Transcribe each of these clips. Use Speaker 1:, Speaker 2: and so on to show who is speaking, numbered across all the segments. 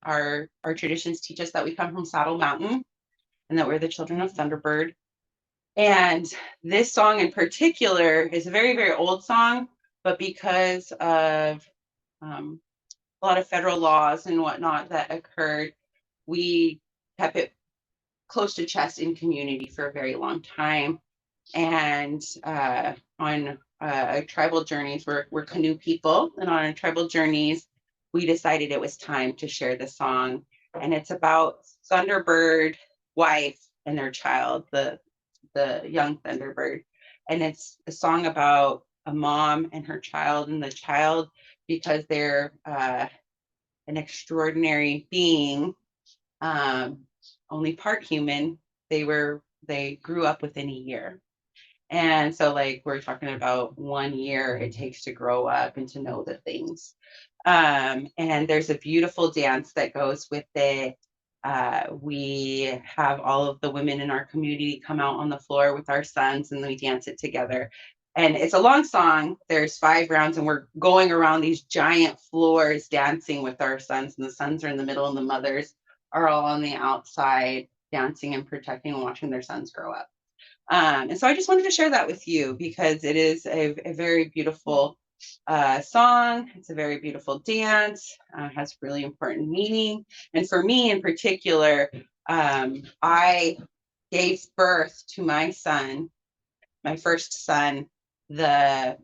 Speaker 1: our traditions teach us that we come from Saddle Mountain and that we're the children of Thunderbird. And this song in particular is a very, very old song, but because of a lot of federal laws and whatnot that occurred, we kept it close to chest in community for a very long time. And on tribal journeys, we're canoe people, and on our tribal journeys, we decided it was time to share the song. And it's about Thunderbird wife and their child, the young Thunderbird. And it's a song about a mom and her child, and the child, because they're an extraordinary being, only part human, they grew up within a year. And so, like, we're talking about 1 year it takes to grow up and to know the things. And there's a beautiful dance that goes with it. We have all of the women in our community come out on the floor with our sons, and we dance it together. And it's a long song. There's 5 rounds, and we're going around these giant floors dancing with our sons, and the sons are in the middle, and the mothers are all on the outside dancing and protecting and watching their sons grow up. And so I just wanted to share that with you because it is a very beautiful song. It's a very beautiful dance. Has really important meaning. And for me in particular, I gave birth to my son, my first son, at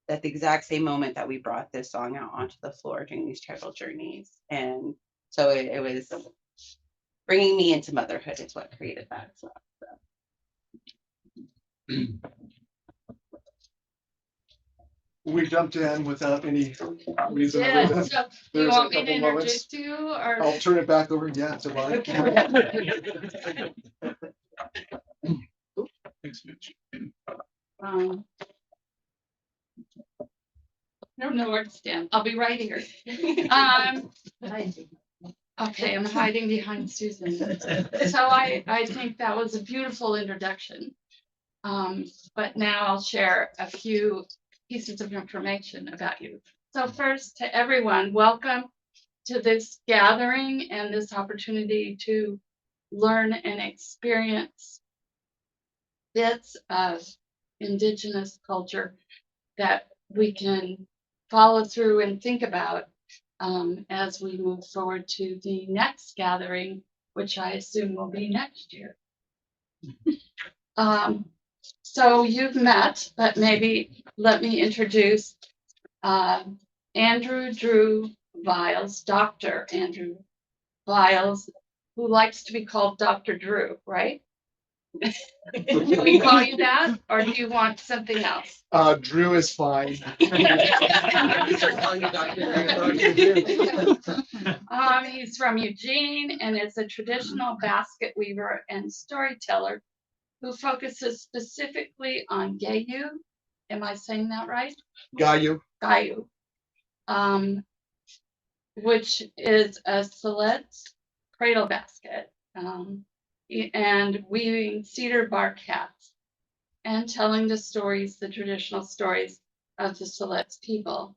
Speaker 1: the exact same moment that we brought this song out onto the floor during these tribal journeys. And so it was bringing me into motherhood is what created that as well.
Speaker 2: We jumped in without any reason.
Speaker 3: Yeah, so do you want me to introduce you, or
Speaker 2: I'll turn it back over to Mark. Thanks, Mitch.
Speaker 3: I don't know where to stand. I'll be right here. Okay, I'm hiding behind Susan. So I think that was a beautiful introduction. But now I'll share a few pieces of information about you. So first, to everyone, welcome to this gathering and this opportunity to learn and experience bits of Indigenous culture that we can follow through and think about as we move forward to the next gathering, which I assume will be next year. So you've met, but maybe let me introduce Andrew Drew Viles, Dr. Andrew Viles, who likes to be called Dr. Drew, right? Do we call you that, or do you want something else?
Speaker 2: Drew is fine.
Speaker 3: He's from Eugene and is a traditional basket weaver and storyteller who focuses specifically on Gayu. Am I saying that right?
Speaker 2: Gayu.
Speaker 3: Gayu. Which is a Siletz cradle basket. And weaving cedar bark hats and telling the stories, the traditional stories of the Siletz people.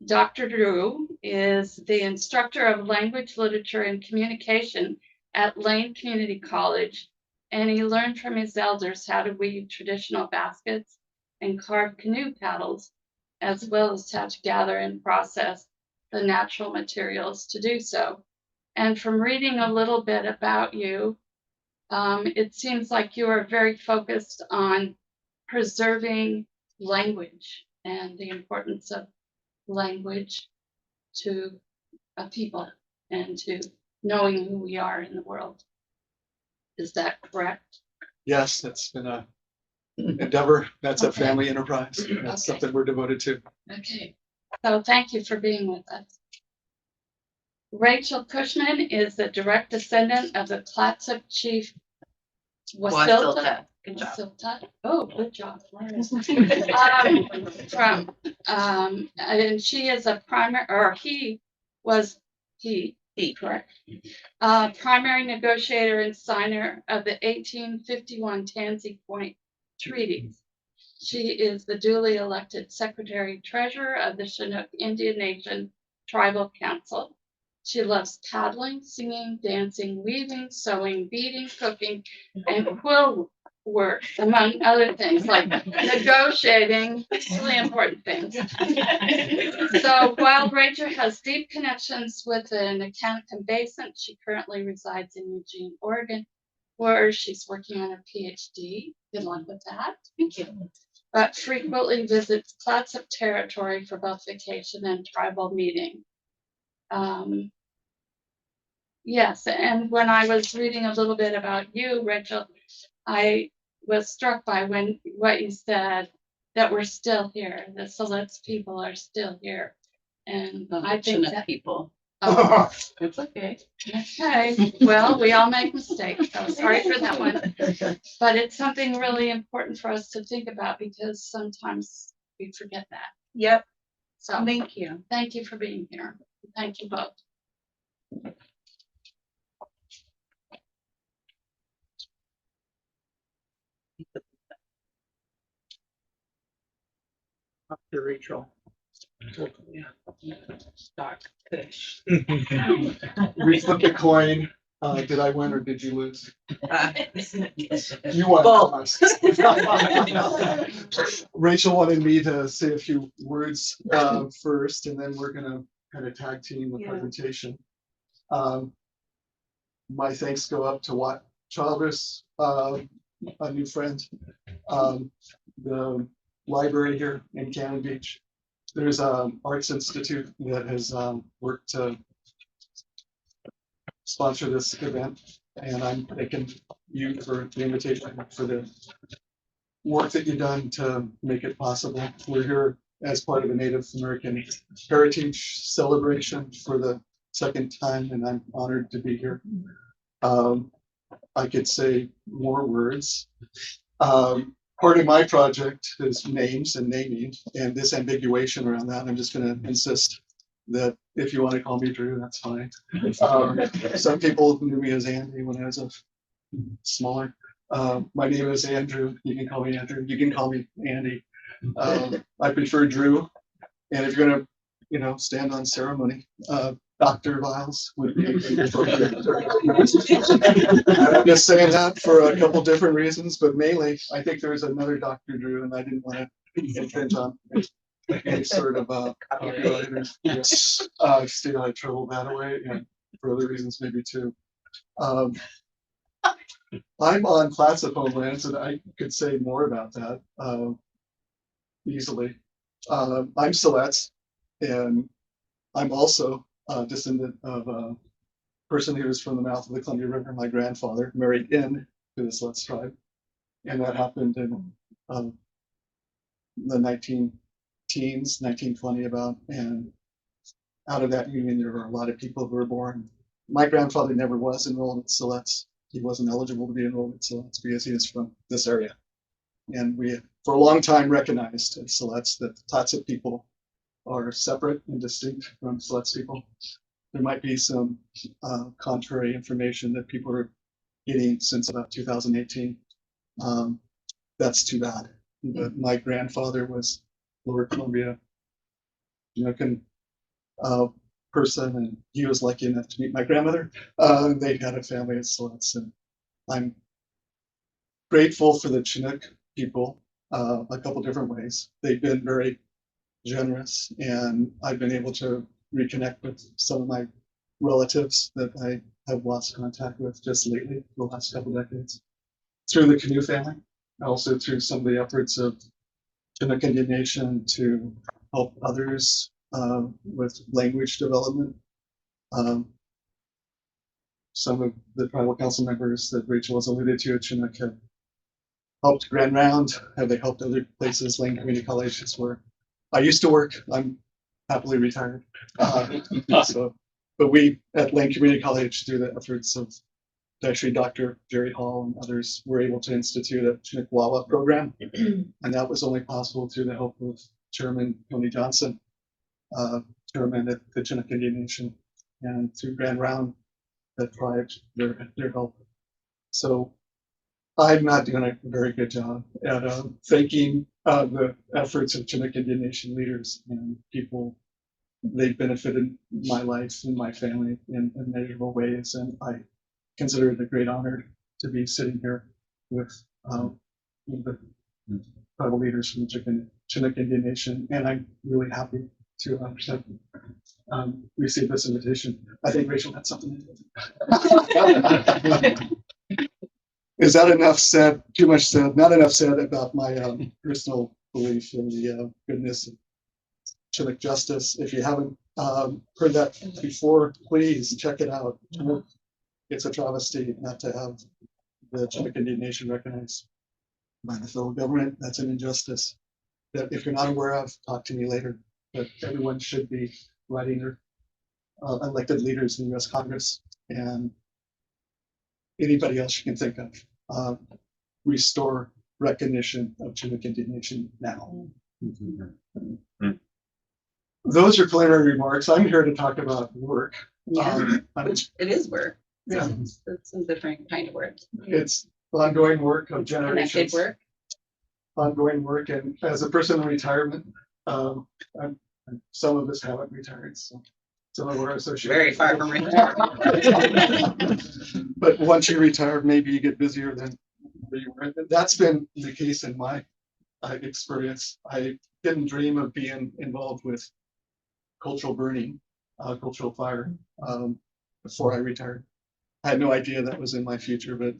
Speaker 3: Dr. Drew is the instructor of language, literature, and communication at Lane Community College, and he learned from his elders how to weave traditional baskets and carve canoe paddles, as well as how to gather and process the natural materials to do so. And from reading a little bit about you, it seems like you are very focused on preserving language and the importance of language to a people and to knowing who we are in the world. Is that correct?
Speaker 2: Yes, that's been a endeavor. That's a family enterprise. That's something we're devoted to.
Speaker 3: Okay, so thank you for being with us. Rachel Cushman is the direct descendant of the Clatsop chief Wasilta.
Speaker 1: Good job.
Speaker 3: Wasilta. Oh, good job. And she is a primary, or he, correct? Primary negotiator and signer of the 1851 Tansy Point Treaties. She is the duly elected secretary treasurer of the Chinook Indian Nation Tribal Council. She loves paddling, singing, dancing, weaving, sewing, beading, cooking, and quill work, among other things like negotiating, really important things. So while Rachel has deep connections with the Nicanacan Basin, she currently resides in Eugene, Oregon, where she's working on a PhD. Good luck with that.
Speaker 1: Thank you.
Speaker 3: But frequently visits Clatsop territory for both vacation and tribal meeting. Yes, and when I was reading a little bit about you, Rachel, I was struck by what you said, that we're still here. The Siletz people are still here, and I think that
Speaker 1: people.
Speaker 3: oh,
Speaker 1: It's okay.
Speaker 3: okay. Well, we all make mistakes. So sorry for that one, but it's something really important for us to think about because sometimes we forget that.
Speaker 1: Yep.
Speaker 3: So
Speaker 1: Thank you.
Speaker 3: thank you for being here. Thank you both.
Speaker 1: Dr. Rachel. Doc Fish.
Speaker 2: We flipped a coin. Did I win or did you lose? You won.
Speaker 1: Both.
Speaker 2: Rachel wanted me to say a few words first, and then we're gonna kind of tag team the
Speaker 1: Yeah.
Speaker 2: presentation. My thanks go up to Watt Childress, a new friend, the library here in Cannon Beach. There's Arts Institute that has worked to sponsor this event, and I'm thanking you for the invitation, for the work that you've done to make it possible. We're here as part of the Native American Heritage Celebration for the second time, and I'm honored to be here. I could say more words. Part of my project is names and naming, and disambiguation around that. I'm just going to insist that if you want to call me Drew, that's fine. Some people knew me as Andy when I was smaller. My name is Andrew. You can call me Andrew. You can call me Andy. I prefer Drew. And if you're going to, stand on ceremony, Dr. Viles would be appropriate. I'm just saying that for a couple different reasons, but mainly I think there's another Dr. Drew, and I didn't want to infringe on any sort of copyright or stay out of trouble that way, and for other reasons maybe too. I'm on Clatsop homelands, and I could say more about that easily. I'm Siletz, and I'm also a descendant of a person who was from the mouth of the Columbia River. My grandfather married in to the Siletz tribe, and that happened in the 19-teens, 1920 about, and out of that union there were a lot of people who were born. My grandfather never was enrolled at Siletz. He wasn't eligible to be enrolled at Siletz because he is from this area. And we, for a long time, recognized at Siletz that the Clatsop people are separate and distinct from Siletz people. There might be some contrary information that people are getting since about 2018. That's too bad. But my grandfather was Lower Columbia Chinook person, and he was lucky enough to meet my grandmother. They had a family at Siletz, and I'm grateful for the Chinook people a couple different ways. They've been very generous, and I've been able to reconnect with some of my relatives that I have lost contact with just lately, the last couple decades, through the Canoe family, also through some of the efforts of Chinook Indian Nation to help others with language development. Some of the tribal council members that Rachel has alluded to at Chinook have helped Grand Round, have they helped other places, Lane Community College is where I used to work. I'm happily retired. But we at Lane Community College, through the efforts of actually Dr. Jerry Hall and others, were able to institute a Chinook Wawa program. And that was only possible through the help of Chairman Tony Johnson, chairman at the Chinook Indian Nation, and through Grand Round that tried their help. So I'm not doing a very good job at thanking the efforts of Chinook Indian Nation leaders and people they've benefited my life and my family in immeasurable ways, and I consider it a great honor to be sitting here with the tribal leaders from the Chinook Indian Nation, and I'm really happy to receive this invitation. I think Rachel had something to do. Is that enough said? Too much said? Not enough said about my personal belief in the goodness of Chinook justice. If you haven't heard that before, please check it out. It's a travesty not to have the Chinook Indian Nation recognized by the federal government. That's an injustice that if you're not aware of, talk to me later. But everyone should be writing their elected leaders in the U.S. Congress and anybody else you can think of. Restore recognition of Chinook Indian Nation now. Those are preliminary remarks. I'm here to talk about work.
Speaker 1: Yeah,
Speaker 2: It
Speaker 1: it is work.
Speaker 2: Yeah.
Speaker 1: It's a different kind of work.
Speaker 2: It's ongoing work of
Speaker 1: Connected
Speaker 2: generations.
Speaker 1: work.
Speaker 2: Ongoing work, and as a person in retirement, some of us haven't retired, so some of our associates.
Speaker 1: Very far from retirement.
Speaker 2: But once you retire, maybe you get busier than you were. That's been the case in my experience. I didn't dream of being involved with cultural burning, cultural fire, before I retired. I had no idea that was in my future, but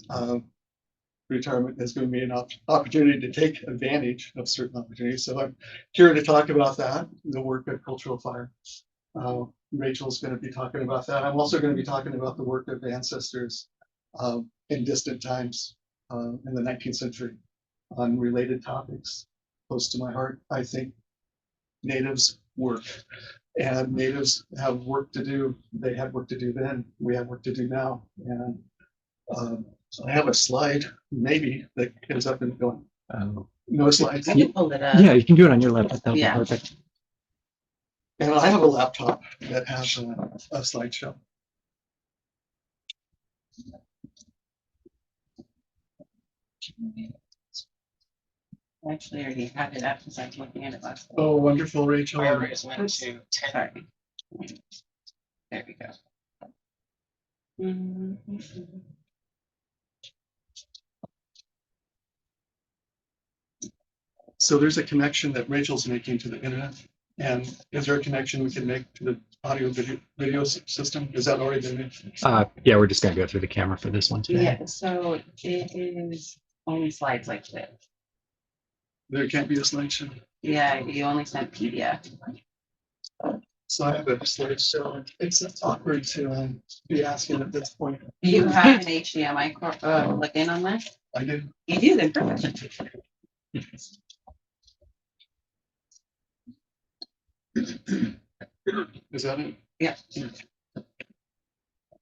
Speaker 2: retirement has given me an opportunity to take advantage of certain opportunities. So I'm here to talk about that, the work at Cultural Fire. Rachel's going to be talking about that. I'm also going to be talking about the work of ancestors in distant times in the 19th century on related topics close to my heart. I think natives work, and natives have work to do. They had work to do then. We have work to do now. And so I have a slide maybe that goes up and going. No slides.
Speaker 1: I can pull it up.
Speaker 4: Yeah, you can do it on your laptop. That'll
Speaker 1: Yeah.
Speaker 4: be perfect.
Speaker 2: And I have a laptop that has a slideshow.
Speaker 1: I actually already had it up because I was looking at it last time.
Speaker 2: Oh, wonderful, Rachel.
Speaker 1: Sorry. There we go.
Speaker 2: So there's a connection that Rachel's making to the internet. And is there a connection we can make to the audio video system? Is that already been made?
Speaker 4: Yeah, we're just gonna go through the camera for this one today.
Speaker 1: Yeah, so it is only slides like this.
Speaker 2: There can't be a slideshow.
Speaker 1: Yeah, you only sent PDF.
Speaker 2: So I have a slideshow. It's awkward to be asking at this point.
Speaker 1: Do you have an HDMI plug in on this?
Speaker 2: I do.
Speaker 1: You do, then perfect.
Speaker 2: Is that it?
Speaker 1: Yeah.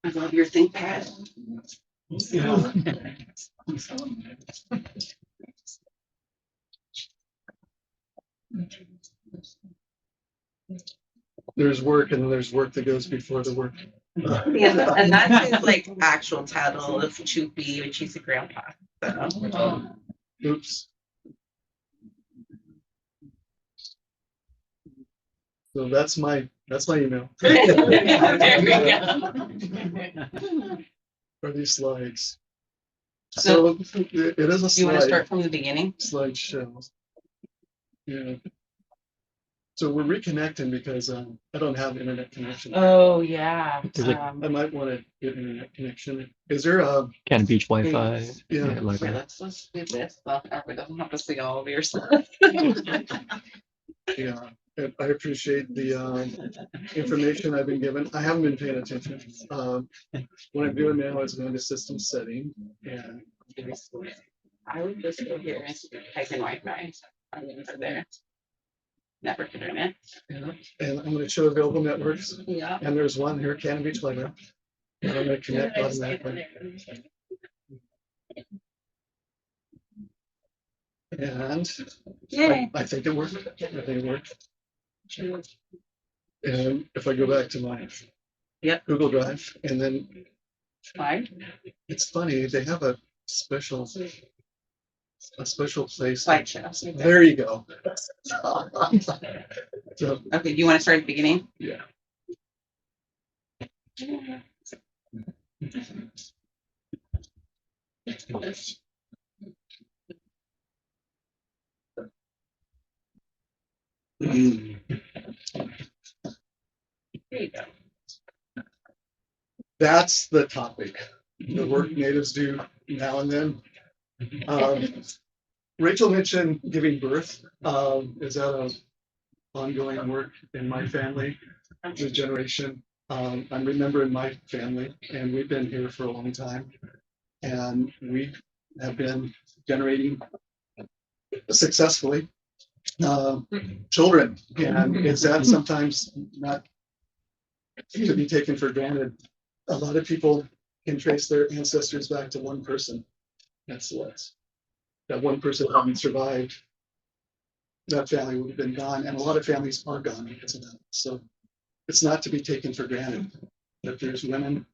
Speaker 1: I love your ThinkPad.
Speaker 2: Yeah. There's work, and then there's work that goes before the work.
Speaker 1: Yeah, and that's his like actual title of Choopy, which he's a grandpa. So.
Speaker 2: Oops. So that's my email.
Speaker 1: There we go.
Speaker 2: For these slides.
Speaker 1: So,
Speaker 2: So it is a
Speaker 1: you want to
Speaker 2: slide
Speaker 1: start from the beginning?
Speaker 2: slideshow. Yeah. So we're reconnecting because I don't have internet connection.
Speaker 1: Oh yeah.
Speaker 4: Is it-
Speaker 2: I might want to get internet connection. Is there a
Speaker 4: Can beach Wi-Fi.
Speaker 2: Yeah.
Speaker 4: like
Speaker 1: Okay, let's do this. Well, we don't have to see all of your stuff.
Speaker 2: yeah? I appreciate the information I've been given. I haven't been paying attention. What I'm doing now is going to system setting and
Speaker 1: I would just go here and type in Wi-Fi. I'm going to there. Network internet.
Speaker 2: and I'm going to show available networks.
Speaker 1: Yeah.
Speaker 2: And there's one here, Cannon Beach Library. And I'm going to connect automatically. And
Speaker 1: Yay.
Speaker 2: I think it worked. I think it worked. And if I go back to my Google Drive, and then
Speaker 1: Fine.
Speaker 2: it's funny, they have a special a special place.
Speaker 1: Slideshow.
Speaker 2: There you go. So,
Speaker 1: Okay, you want to start at the beginning?
Speaker 2: yeah. That's the topic. The work natives do now and then. Rachel mentioned giving birth. Is that an ongoing work in my family, the generation? I'm remembering my family, and we've been here for a long time, and we have been generating successfully children, and it's that sometimes not to be taken for granted. A lot of people can trace their ancestors back to one person. That's Siletz. That one person hadn't survived, that family would have been gone, and a lot of families are gone because of that. So it's not to be taken for granted that there's women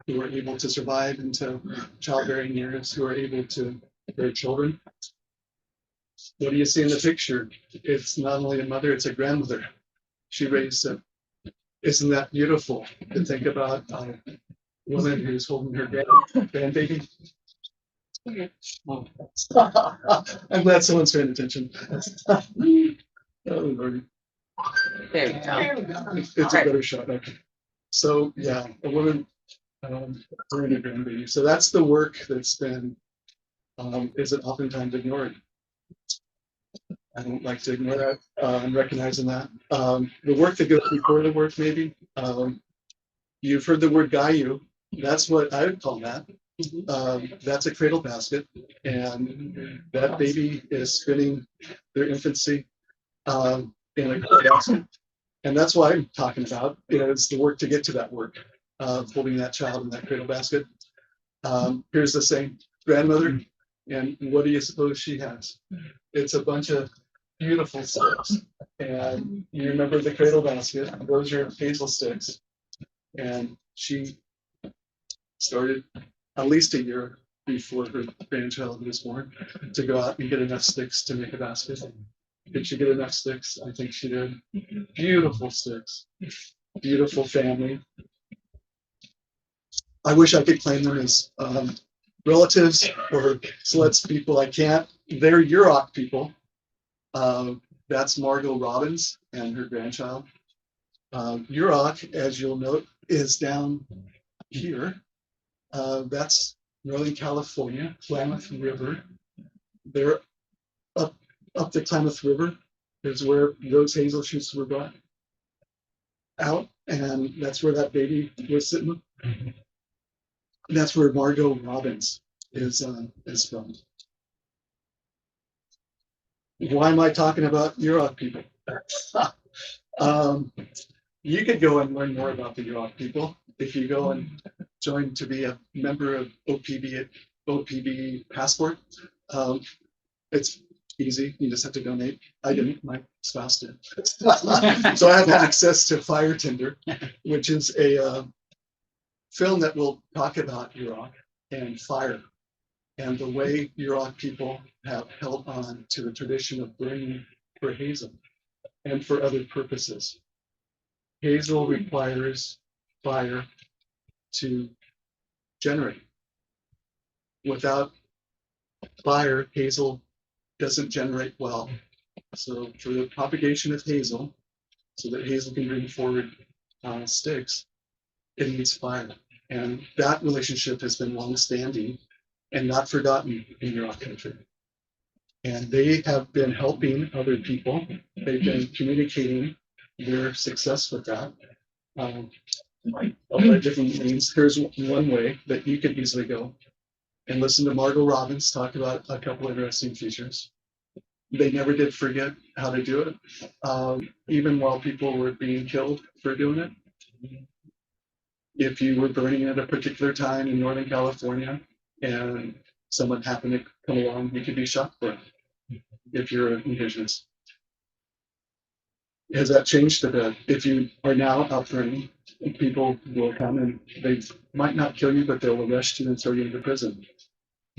Speaker 2: who are able to survive into childbearing years, who are able to bear children. What do you see in the picture? It's not only a mother, it's a grandmother. She raised it. Isn't that beautiful to think about a woman who's holding her grandbaby? Oh. I'm glad someone's paying attention. Oh, Lordy.
Speaker 1: There we go.
Speaker 2: It's a better shot. Okay. So yeah, a woman bringing a grandbaby. So that's the work that's been isn't oftentimes ignored. I don't like to ignore that. I'm recognizing that. The work that goes before the work, maybe. You've heard the word Gayu. That's what I would call that. That's a cradle basket, and that baby is spinning their infancy in a cradle basket. And that's what I'm talking about, is the work to get to that work of holding that child in that cradle basket. Here's the same grandmother, and what do you suppose she has? It's a bunch of beautiful sticks. And you remember the cradle basket, those are hazel sticks. And she started at least a year before her grandchild was born to go out and get enough sticks to make a basket. Did she get enough sticks? I think she did. Beautiful sticks, beautiful family. I wish I could claim them as relatives or Siletz people. I can't. They're Yurok people. That's Margot Robbins and her grandchild. Yurok, as you'll note, is down here. That's Northern California, Klamath River. They're up the Klamath River is where those hazel shoots were brought out, and that's where that baby was sitting. That's where Margot Robbins is from. Why am I talking about Yurok people? You could go and learn more about the Yurok people if you go and join to be a member of OPB Passport. It's easy. You just have to donate. I didn't. My spouse did. So I have access to Fire Tinder, which is a film that will talk about Yurok and fire and the way Yurok people have held on to the tradition of burning for hazel and for other purposes. Hazel requires fire to generate. Without fire, hazel doesn't generate well. So for the propagation of hazel, so that hazel can bring forward sticks, it needs fire. And that relationship has been long-standing and not forgotten in Yurok country. And they have been helping other people. They've been communicating their success with that. A lot of different means. Here's one way that you could easily go and listen to Margot Robbins talk about a couple of interesting features. They never did forget how to do it, even while people were being killed for doing it. If you were burning at a particular time in Northern California and someone happened to come along, you could be shot for it if you're indigenous. Has that changed a bit? If you are now out burning, people will come and they might not kill you, but they'll arrest you and throw you into prison.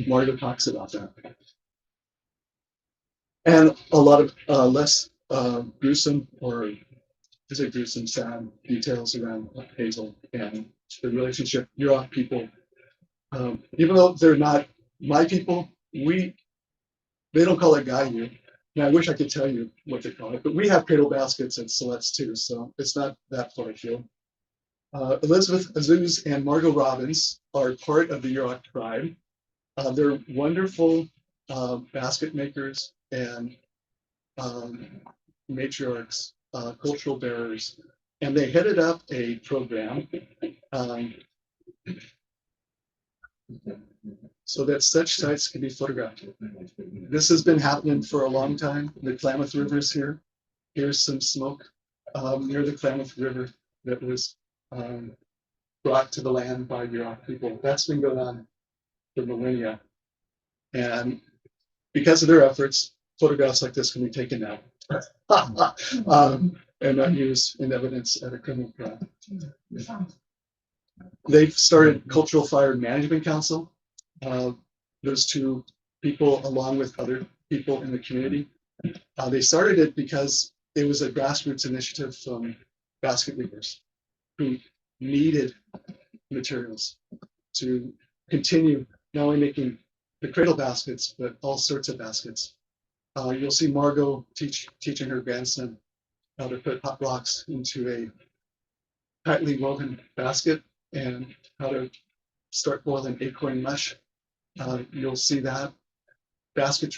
Speaker 2: Margo talks about that. and a lot of less gruesome or is it gruesome, sad details around Hazel and the relationship. Yurok people, even though they're not my people, they don't call it Gayu. And I wish I could tell you what they call it, but we have cradle baskets at Siletz too, so it's not that far afield. Elizabeth Azuz and Margot Robbins are part of the Yurok tribe. They're wonderful basket makers and matriarchs, cultural bearers, and they headed up a program so that such sites can be photographed. This has been happening for a long time. The Klamath River is here. Here's some smoke near the Klamath River that was brought to the land by Yurok people. That's been going on for millennia. And because of their efforts, photographs like this can be taken now and not used in evidence at a criminal trial. They've started Cultural Fire Management Council. Those two people, along with other people in the community, they started it because it was a grassroots initiative from basket weavers who needed materials to continue not only making the cradle baskets, but all sorts of baskets. You'll see Margot teaching her grandson how to put hot rocks into a tightly woven basket and how to start boiling acorn mush. You'll see that baskets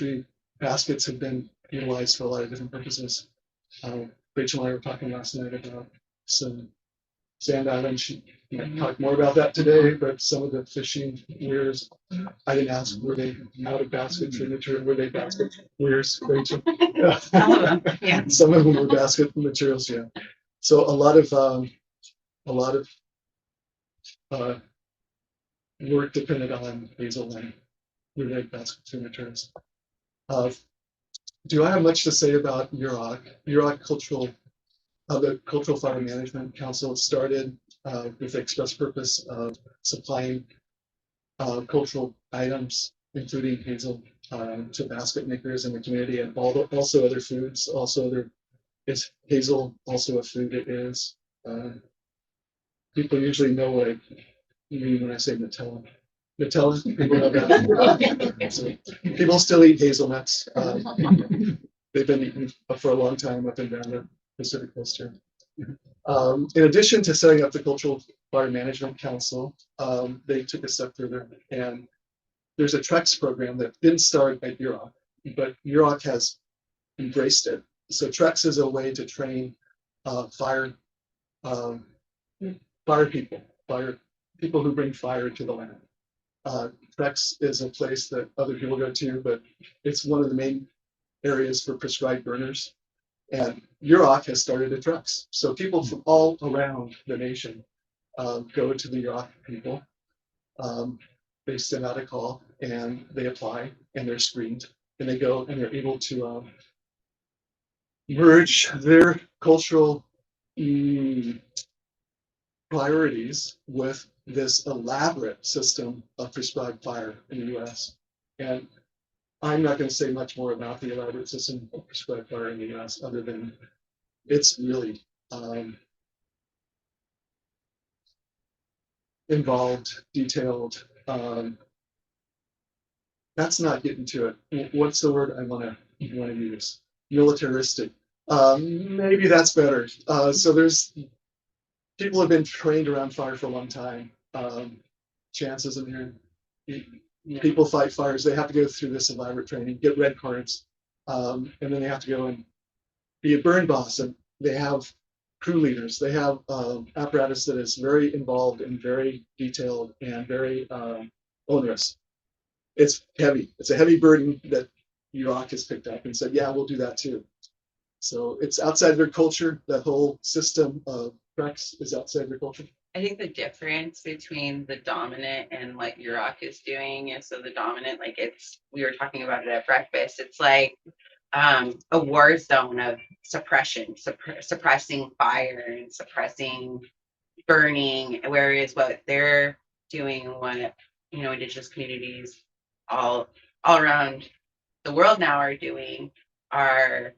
Speaker 2: have been utilized for a lot of different purposes. Rachel and I were talking last night about some Sand Island. She might talk more about that today, but some of the fishing weirs, I didn't ask, were they out of basket material? Were they basket weirs, Rachel?
Speaker 1: Some of them, yeah.
Speaker 2: Some of them were basket materials, yeah. So a lot of work depended on Hazel and related basket materials. Do I have much to say about Yurok? Yurok the Cultural Fire Management Council started with the express purpose of supplying cultural items, including hazel, to basket makers in the community, and also other foods. Also, is hazel also a food? It is. People usually know what I mean when I say Nutella. Nutella, people know that. So, people still eat hazelnuts. They've been eaten for a long time up and down the Pacific Coast here. In addition to setting up the Cultural Fire Management Council, they took a step further, and there's a TREX program that didn't start at Yurok, but Yurok has embraced it. So TREX is a way to train fire people who bring fire to the land. TREX is a place that other people go to, but it's one of the main areas for prescribed burners. And Yurok has started a TREX. So people from all around the nation go to the Yurok people. They send out a call and they apply and they're screened and they go and they're able to merge their cultural priorities with this elaborate system of prescribed fire in the US. And I'm not going to say much more about the elaborate system of prescribed fire in the US other than it's really involved, detailed. That's not getting to it. What's the word I want to use? Militaristic. Maybe that's better. So there's people have been trained around fire for a long time. Chances in here. People fight fires. They have to go through this elaborate training, get red cards, and then they have to go and be a burn boss. And they have crew leaders. They have apparatus that is very involved and very detailed and very onerous. It's heavy. It's a heavy burden that Yurok has picked up and said, yeah, we'll do that too. So it's outside their culture. That whole system of TREX is outside their culture.
Speaker 1: I think the difference between the dominant and what Yurok is doing is, so the dominant, like we were talking about it at breakfast, it's like a war zone of suppression, suppressing fire and suppressing burning, whereas what they're doing, what Indigenous communities all around the world now are doing, are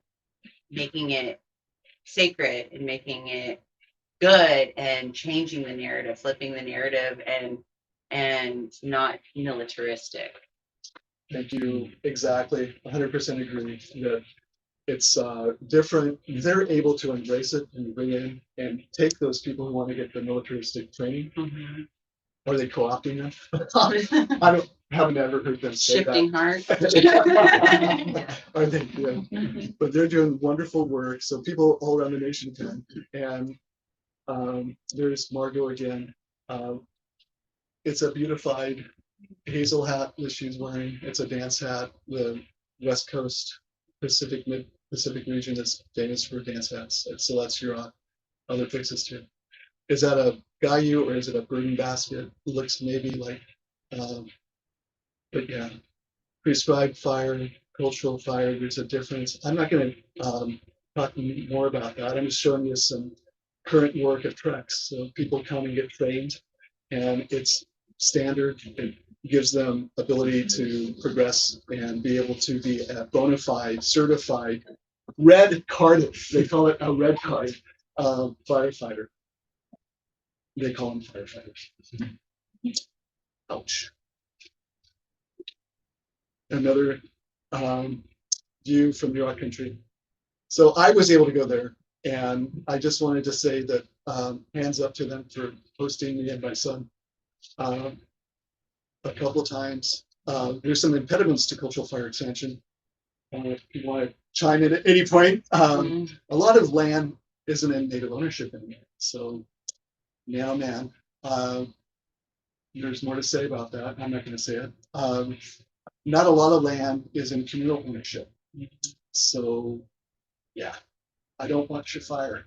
Speaker 1: making it sacred and making it good and changing the narrative, flipping the narrative, and not militaristic.
Speaker 2: Thank you. Exactly. 100% agree that it's different. They're able to embrace it and bring in and take those people who want to get the militaristic training.
Speaker 1: Mm-hmm.
Speaker 2: Are they co-opting them? I haven't ever heard them say
Speaker 1: Shifting heart.
Speaker 2: that. Are they? Yeah. But they're doing wonderful work. So people all around the nation can. And there's Margot again. It's a beautified hazel hat that she's wearing. It's a dance hat. The West Coast Pacific region is famous for dance hats. At Siletz, Huron, other places too. Is that a guyu or is it a burden basket? It looks maybe like, but yeah, prescribed fire, cultural fire. There's a difference. I'm not going to talk more about that. I'm just showing you some current work of treks. So people come and get trained, and it's standard. It gives them ability to progress and be able to be a bona fide, certified, red carded. They call it a red card firefighter. They call them firefighters. Ouch. Another view from your country. So I was able to go there, and I just wanted to say that hands up to them for hosting me and my son a couple times. There's some impediments to cultural fire expansion. If you want to chime in at any point, a lot of land isn't in native ownership anymore. So now, man, there's more to say about that. I'm not going to say it. Not a lot of land is in communal ownership. So, yeah, I don't want your fire.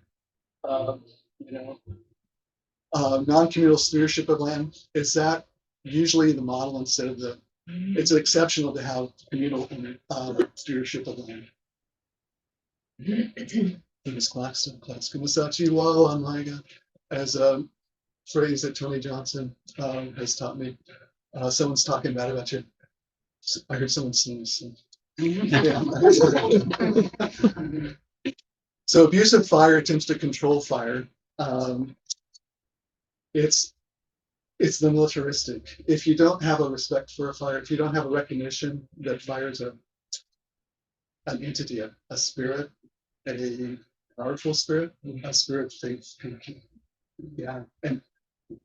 Speaker 2: Non-communal stewardship of land, is that usually the model instead of the, it's exceptional to have communal stewardship of land. Ms. Claxton Masachi Wao on my as a phrase that Tony Johnson has taught me. Someone's talking bad about you. I heard someone sneeze. So. Yeah. So abusive fire attempts to control fire. It's the militaristic. If you don't have a respect for a fire, if you don't have a recognition that fire is an entity, a spirit, a powerful spirit, a spirit faith, yeah, and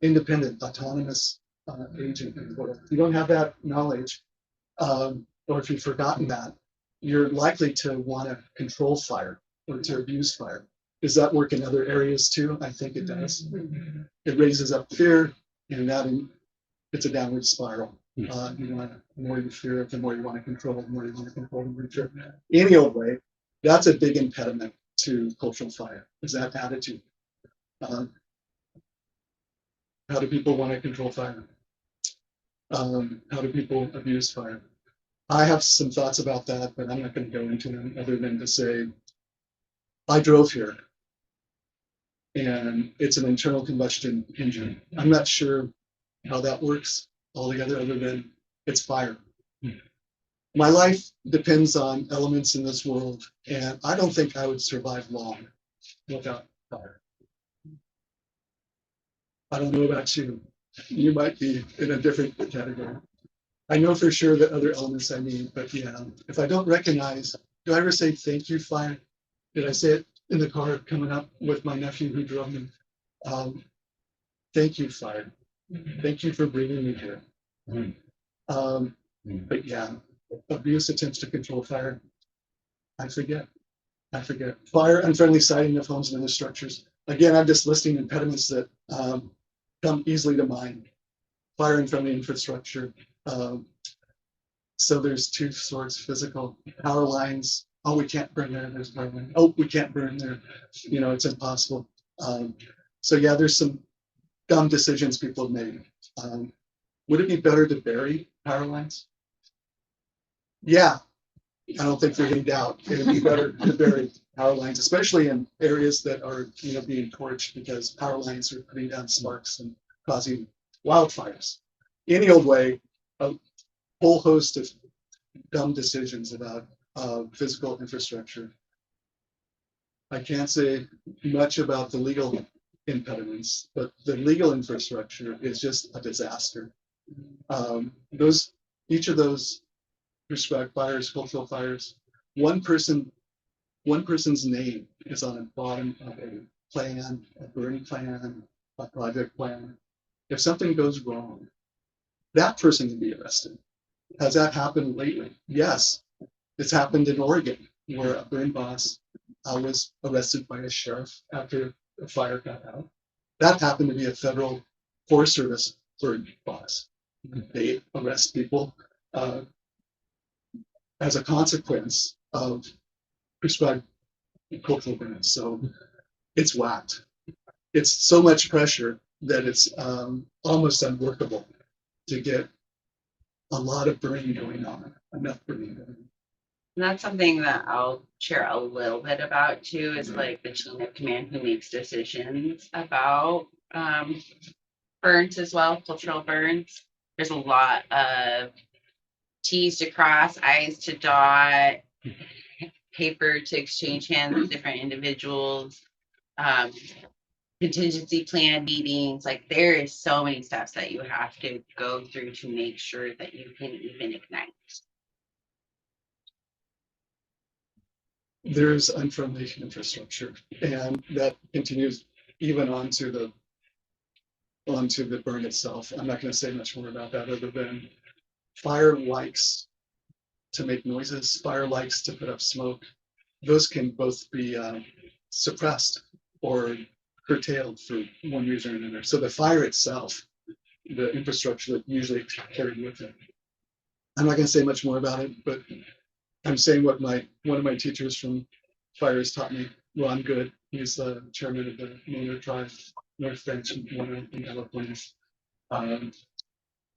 Speaker 2: independent, autonomous agent. If you don't have that knowledge, or if you've forgotten that, you're likely to want to control fire or to abuse fire. Does that work in other areas too? I think it does. It raises up fear, and that it's a downward spiral. You want the more you fear it, the more you want to control, the more you want to control the future. Any old way, that's a big impediment to cultural fire. Is that attitude? How do people want to control fire? How do people abuse fire? I have some thoughts about that, but I'm not going to go into them other than to say, I drove here and it's an internal combustion engine. I'm not sure how that works altogether other than it's fire. My life depends on elements in this world, and I don't think I would survive long without fire. I don't know about you. You might be in a different category. I know for sure that other elements I need, but yeah, if I don't recognize, do I ever say thank you, fire? Did I say it in the car coming up with my nephew who drove me? Thank you, fire. Thank you for bringing me here. But yeah, abuse attempts to control fire. I forget. Fire, unfriendly siting of homes and other structures. Again, I'm just listing impediments that come easily to mind. Fire unfriendly infrastructure. So there's two sorts: physical power lines. Oh, we can't burn there. There's power line. Oh, we can't burn there. It's impossible. So yeah, there's some dumb decisions people have made. Would it be better to bury power lines? Yeah, I don't think there's any doubt. It would be better to bury power lines, especially in areas that are being torched because power lines are putting down sparks and causing wildfires. Any old way, a whole host of dumb decisions about physical infrastructure. I can't say much about the legal impediments, but the legal infrastructure is just a disaster. Each of those prescribed fires, cultural fires, one person's name is on the bottom of a plan, a burn plan, a project plan. If something goes wrong, that person can be arrested. Has that happened lately? Yes. It's happened in Oregon, where a burn boss was arrested by a sheriff after a fire got out. That happened to be a federal Forest Service burn boss. They arrest people as a consequence of prescribed cultural burns. So it's whacked. It's so much pressure that it's almost unworkable to get a lot of burning going on, enough burning going on.
Speaker 1: And that's something that I'll share a little bit about too, is like the Chinook man who makes decisions about burns as well, cultural burns. There's a lot of T's to cross, I's to dot, paper to exchange hands with different individuals, contingency plan meetings. Like there is so many steps that you have to go through to make sure that you can even ignite.
Speaker 2: There's unfriendly infrastructure, and that continues even onto the burn itself. I'm not going to say much more about that other than fire likes to make noises. Fire likes to put up smoke. Those can both be suppressed or curtailed for one reason or another. So the fire itself, the infrastructure that usually carried with it. I'm not going to say much more about it, but I'm saying what one of my teachers from fires taught me. Ron Good, he's the chairman of the Maynard Tribe, North Branch in California.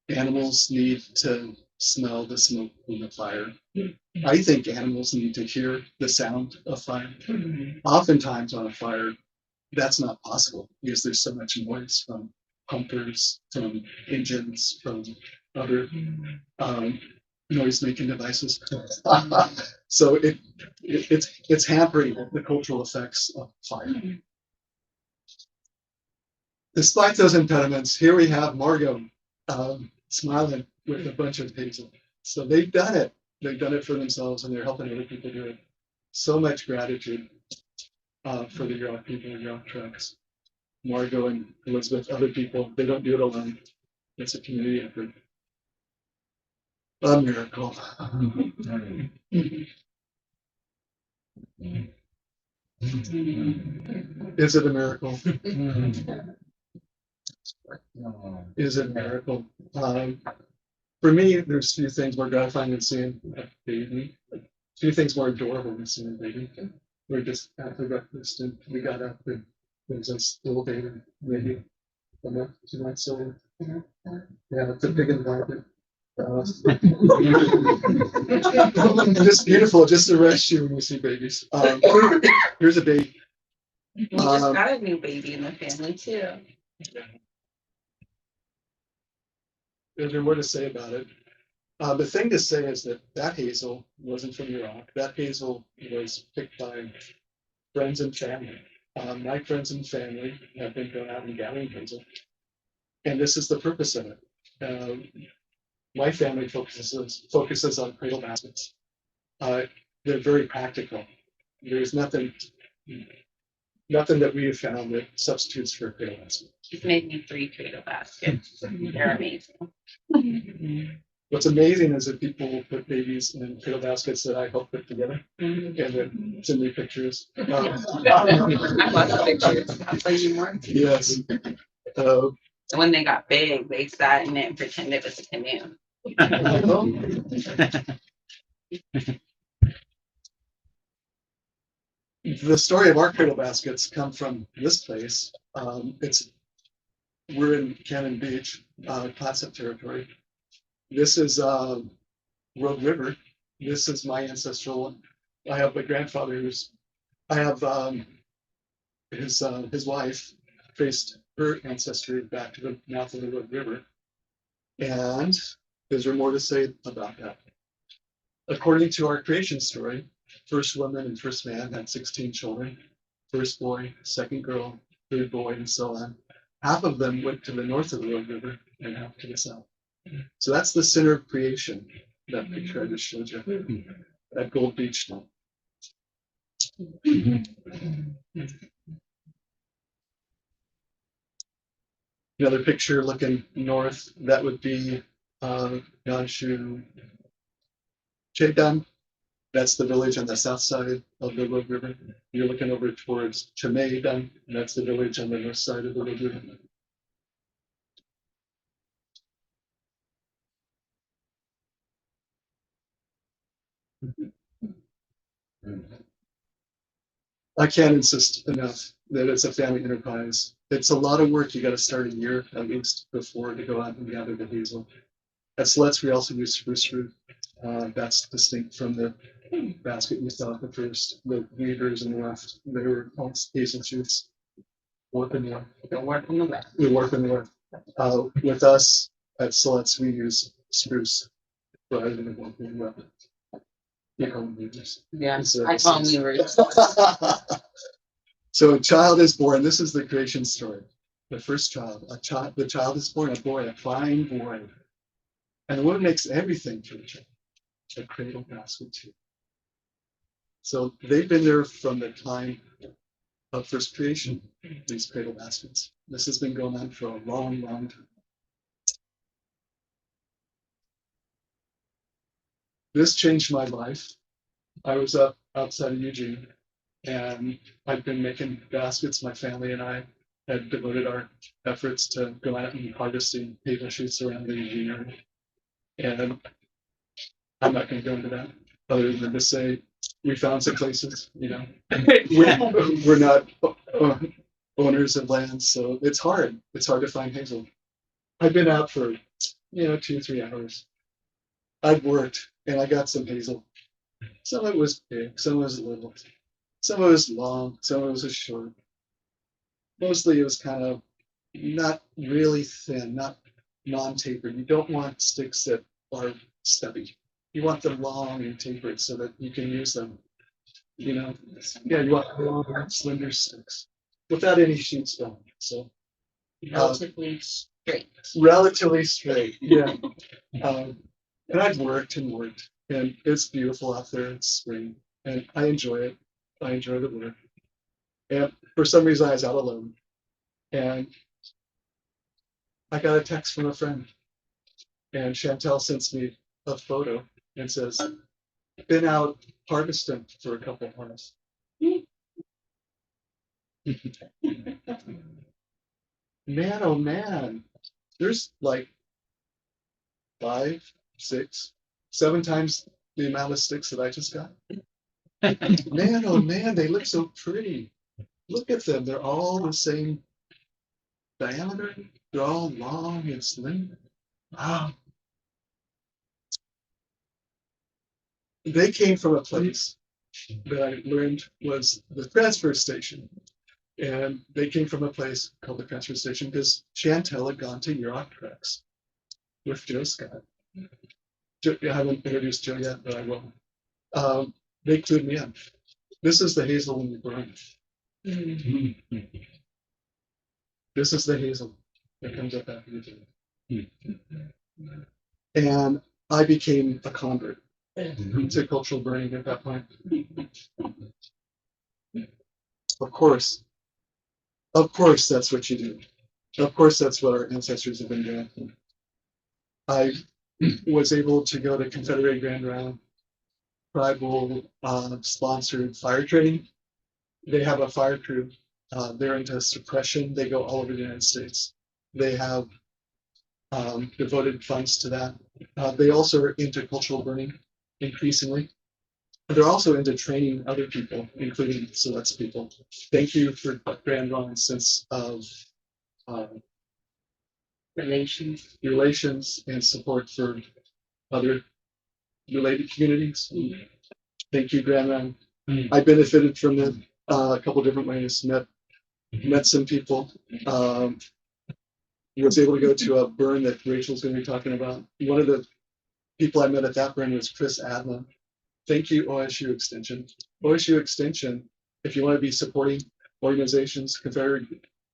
Speaker 2: Animals need to smell the smoke from the fire. I think animals need to hear the sound of fire. Oftentimes on a fire, that's not possible because there's so much noise from pumpers, from engines, from other noise-making devices. So it's hampering the cultural effects of fire. Despite those impediments, here we have Margot smiling with a bunch of hazel. So they've done it. They've done it for themselves, and they're helping other people do it. So much gratitude for the Yurok people and Yurok trucks. Margot and Elizabeth, other people, they don't do it alone. It's a community effort. A miracle. Is it a miracle? Is it a miracle? For me, there's a few things more gratifying than seeing a baby. A few things more adorable than seeing a baby. We're just after breakfast and we got up and there's this little baby, maybe 2 months old. Yeah, it's a big environment. Just beautiful, just to rest you when we see babies. Here's a baby.
Speaker 1: We just got a new baby in the family too.
Speaker 2: There's more to say about it. The thing to say is that hazel wasn't from Iraq. That hazel was picked by friends and family. My friends and family have been going out and gathering hazel, and this is the purpose of it. My family focuses on cradle baskets. They're very practical. There's nothing that we have found that substitutes for a cradle basket.
Speaker 1: She's made me 3 cradle baskets. They're amazing.
Speaker 2: What's amazing is that people will put babies in cradle baskets that I helped put together, and then send me pictures.
Speaker 1: I love the pictures. I'll play you more.
Speaker 2: Yes.
Speaker 1: And when they got big, they sat in it and pretended it was a canoe.
Speaker 2: The story of our cradle baskets come from this place. We're in Cannon Beach, Clatsop territory. This is Road River. This is my ancestral. I have a grandfather I have his wife traced her ancestry back to the mouth of the Road River. And is there more to say about that? according to our creation story, first woman and first man had 16 children, first boy, second girl, third boy, and so on. Half of them went to the north of the Rogue River and half to the south. So that's the center of creation, that picture I just showed you at Gold Beach now. Another picture looking north, that would be Yanshu Chedan. That's the village on the south side of the Rogue River. You're looking over towards Chameidan, and that's the village on the north side of the Rogue River. I can't insist enough that it's a family enterprise. It's a lot of work. You got to start a year at least before to go out and gather the hazel. At Siletz, we also use spruce root. That's distinct from the basket you saw at the first. The weavers in the left, they were all hazel shoots. Warp in the left.
Speaker 1: Don't work on the left.
Speaker 2: We warp in the left. With us at Siletz, we use spruce rather than warp in the left. You call them weavers.
Speaker 1: Yeah,
Speaker 2: Instead of
Speaker 1: I call them
Speaker 2: spruce.
Speaker 1: weavers.
Speaker 2: So a child is born. This is the creation story. The first child, the child is born, a boy, a fine boy. And the woman makes everything for the child, a cradle basket too. So they've been there from the time of first creation, these cradle baskets. This has been going on for a long, long time. This changed my life. I was up outside of Eugene, and I've been making baskets. My family and I had devoted our efforts to go out and harvesting hazel shoots around the Eugene area. And I'm not going to go into that other than to say we found some places, you know. We're not owners of land, so it's hard. It's hard to find hazel. I've been out for 2-3 hours. I've worked and I got some hazel. Some of it was big, some of it was little, some of it was long, some of it was short. Mostly it was kind of not really thin, not non-tapered. You don't want sticks that are stubby. You want them long and tapered so that you can use them. You want long, slender sticks without any shoots on. So
Speaker 1: Relatively straight.
Speaker 2: Relatively straight, yeah. And I've worked and worked, and it's beautiful out there. It's spring, and I enjoy it. I enjoy the work. And for some reason, I was out alone, and I got a text from a friend, and Chantel sends me a photo and says, "Been out harvesting for a couple of months." Man, oh man, there's like 5, 6, 7 times the amount of sticks that I just got. Man, oh man, they look so pretty. Look at them. They're all the same diameter. They're all long and slim. Wow. They came from a place that I learned was the transfer station. And they came from a place called the transfer station because Chantel had gone to Yurok Treks with Joe Scott. I haven't introduced Joe yet, but I will. They clued me in. This is the hazel when you burn. This is the hazel that comes up after you. And I became a convert to cultural burning at that point. Of course, that's what you do. Of course, that's what our ancestors have been doing. I was able to go to Confederate Grand Round tribal sponsored fire training. They have a fire crew. They're into suppression. They go all over the United States. They have devoted funds to that. They also are into cultural burning increasingly. They're also into training other people, including Siletz people. Thank you for Grand Round sense of relations and support for other related communities. Thank you, Grand Round. I benefited from it a couple different ways. Met some people. Was able to go to a burn that Rachel's going to be talking about. One of the people I met at that burn was Chris Adler. Thank you, OSU Extension. OSU Extension, if you want to be supporting organizations, Confederate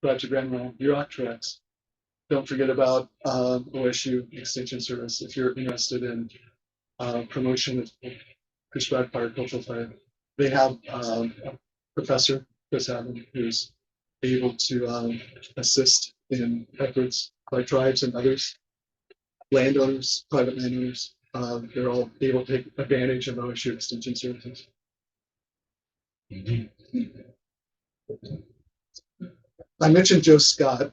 Speaker 2: Project Grand Run, Yurok Treks, don't forget about OSU Extension Service if you're interested in promotion of prescribed fire, cultural fire. They have a professor, Chris Adler, who's able to assist in efforts by tribes and others, landowners, private landowners. They're all able to take advantage of OSU Extension Services. I mentioned Joe Scott.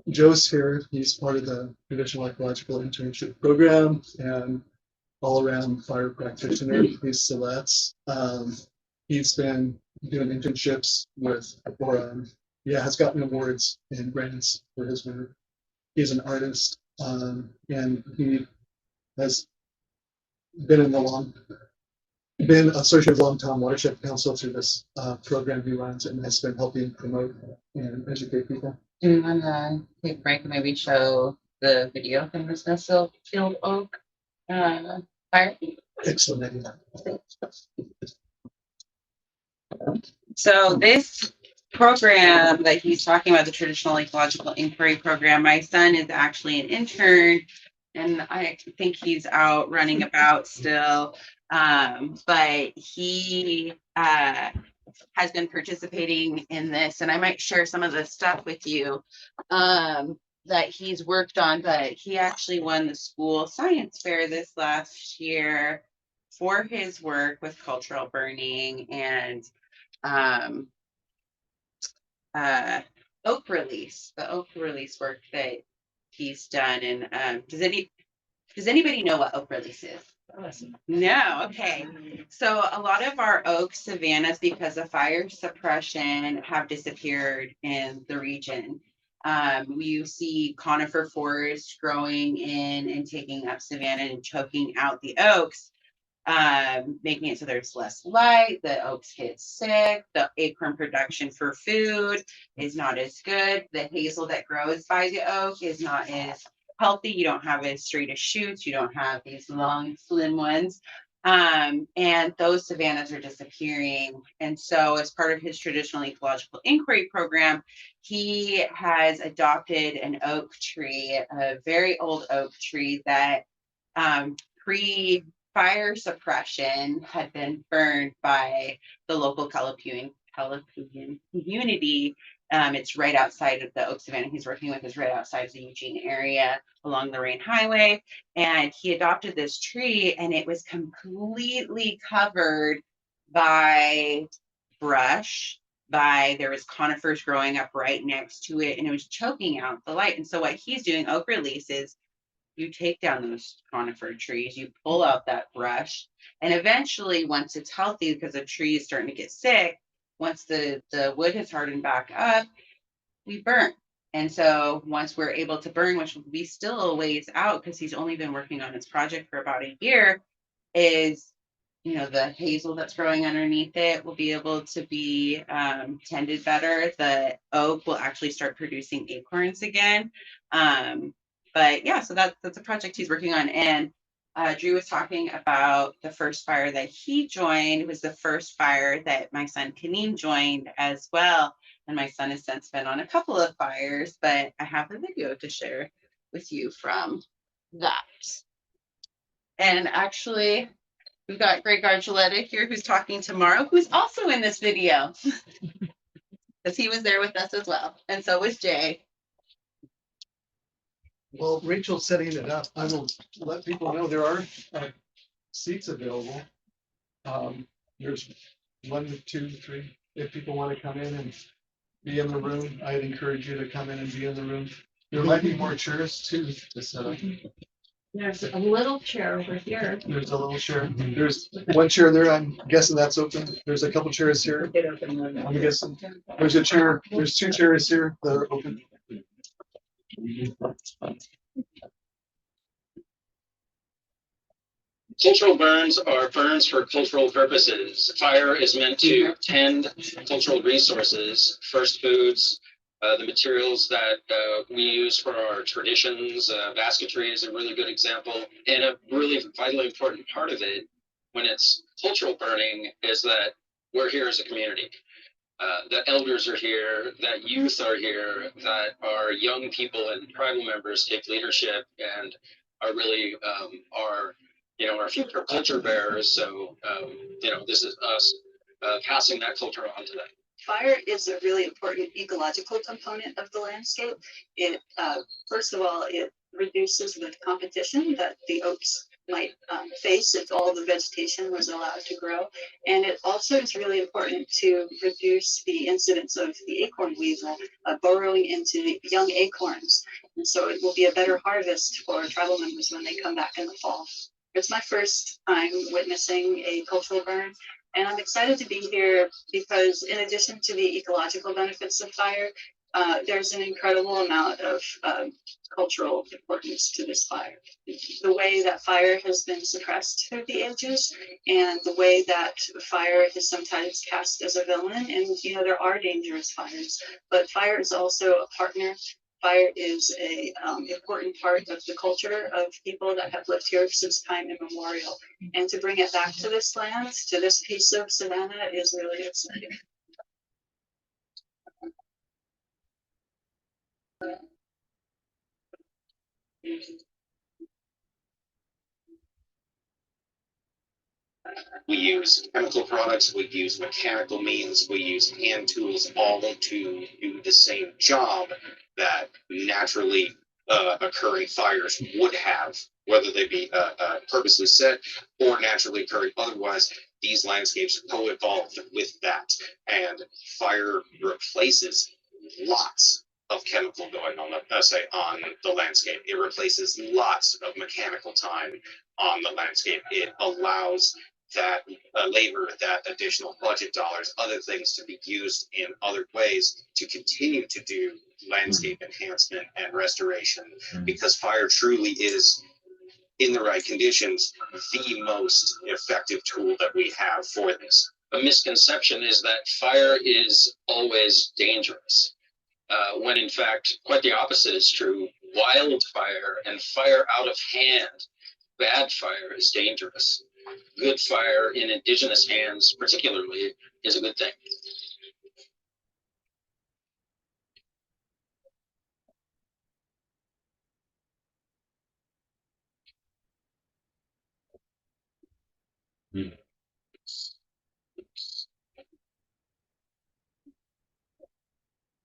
Speaker 2: Joe's here. He's part of the Traditional Ecological Internship Program and all-around fire practitioner. He's Siletz. He's been doing internships with, has gotten awards and grants for his work. He's an artist, and he has been associated with Longtown Watershed Council through this program he runs, and has been helping promote and educate people.
Speaker 1: Do we want to take a break and maybe show the video from the Snowfield Oak fire?
Speaker 2: Excellent.
Speaker 1: So this program that he's talking about, the Traditional Ecological Inquiry Program, my son is actually an intern, and I think he's out running about still. But he has been participating in this, and I might share some of the stuff with you that he's worked on. But he actually won the school science fair this last year for his work with cultural burning and oak release, the oak release work that he's done. And does anybody know what oak release is? No. Okay. So a lot of our oak savannas, because of fire suppression, have disappeared in the region. You see conifer forest growing in and taking up savanna and choking out the oaks, making it so there's less light, the oaks get sick, the acorn production for food is not as good, the hazel that grows by the oak is not as healthy, you don't have as straight as shoots, you don't have these long slim ones, and those savannas are disappearing. And so as part of his Traditional Ecological Inquiry Program, he has adopted an oak tree, a very old oak tree that pre-fire suppression had been burned by the local Calipuan community. It's right outside of the oak savanna he's working with, is right outside the Eugene area along the Rain Highway. And he adopted this tree, and it was completely covered by brush, there was conifers growing up right next to it, and it was choking out the light. And so what he's doing, oak release, is you take down those conifer trees, you pull out that brush, and eventually, once it's healthy, because the tree is starting to get sick, once the wood has hardened back up, we burn. And so once we're able to burn, which will be still a ways out because he's only been working on this project for about a year, is, the hazel that's growing underneath it will be able to be tended better. The oak will actually start producing acorns again. But yeah, so that's a project he's working on. And Drew was talking about the first fire that he joined. It was the first fire that my son Kaneem joined as well. And my son has since been on a couple of fires, but I have a video to share with you from that. And actually, we've got Greg Archuleta here, who's talking tomorrow, who's also in this video, because he was there with us as well. And so was Jay.
Speaker 2: Well, Rachel's setting it up. I will let people know there are seats available. There's 1, 2, 3. If people want to come in and be in the room, I'd encourage you to come in and be in the room. There might be more chairs too to set up.
Speaker 3: There's a little chair over here.
Speaker 2: There's a little chair. There's one chair there. I'm guessing that's open. There's a couple chairs here. I'm guessing there's a chair. There's 2 chairs here that are open.
Speaker 5: Cultural burns are burns for cultural purposes. Fire is meant to tend cultural resources, first foods, The materials that we use for our traditions, basketry is a really good example. And a really vitally important part of it, when it's cultural burning, is that we're here as a community. That elders are here, that youth are here, that our young people and tribal members take leadership and are really our future culture bearers. So this is us passing that culture on to them.
Speaker 6: Fire is a really important ecological component of the landscape. It, first of all, it reduces the competition that the oaks might face if all the vegetation was allowed to grow. And it also is really important to reduce the incidence of the acorn weevil burrowing into the young acorns. And so it will be a better harvest for tribal members when they come back in the fall. It's my first time witnessing a cultural burn. And I'm excited to be here because in addition to the ecological benefits of fire, there's an incredible amount of cultural importance to this fire. The way that fire has been suppressed through the ages and the way that fire is sometimes cast as a villain. And, there are dangerous fires, but fire is also a partner. Fire is a important part of the culture of people that have lived here since time immemorial. And to bring it back to this land, to this piece of Savannah, is really exciting.
Speaker 5: We use chemical products, we use mechanical means, we use hand tools, all to do the same job that naturally occurring fires would have, whether they be purposely set or naturally occurring otherwise. These landscapes co-evolved with that, and fire replaces lots of chemical going on the landscape. It replaces lots of mechanical time on the landscape. It allows that labor, that additional budget dollars, other things to be used in other ways to continue to do landscape enhancement and restoration, because fire truly is, in the right conditions, the most effective tool that we have for this. A misconception is that fire is always dangerous, when in fact quite the opposite is true. Wildfire and fire out of hand, bad fire, is dangerous. Good fire in indigenous hands, particularly, is a good thing.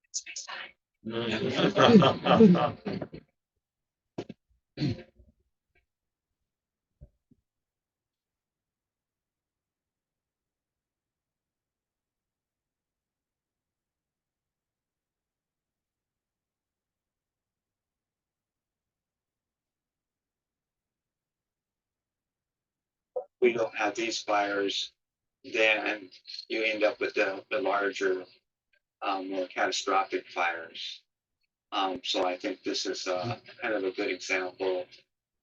Speaker 1: It's my sign.
Speaker 7: We don't have these fires, then you end up with the larger, more catastrophic fires. So I think this is kind of a good example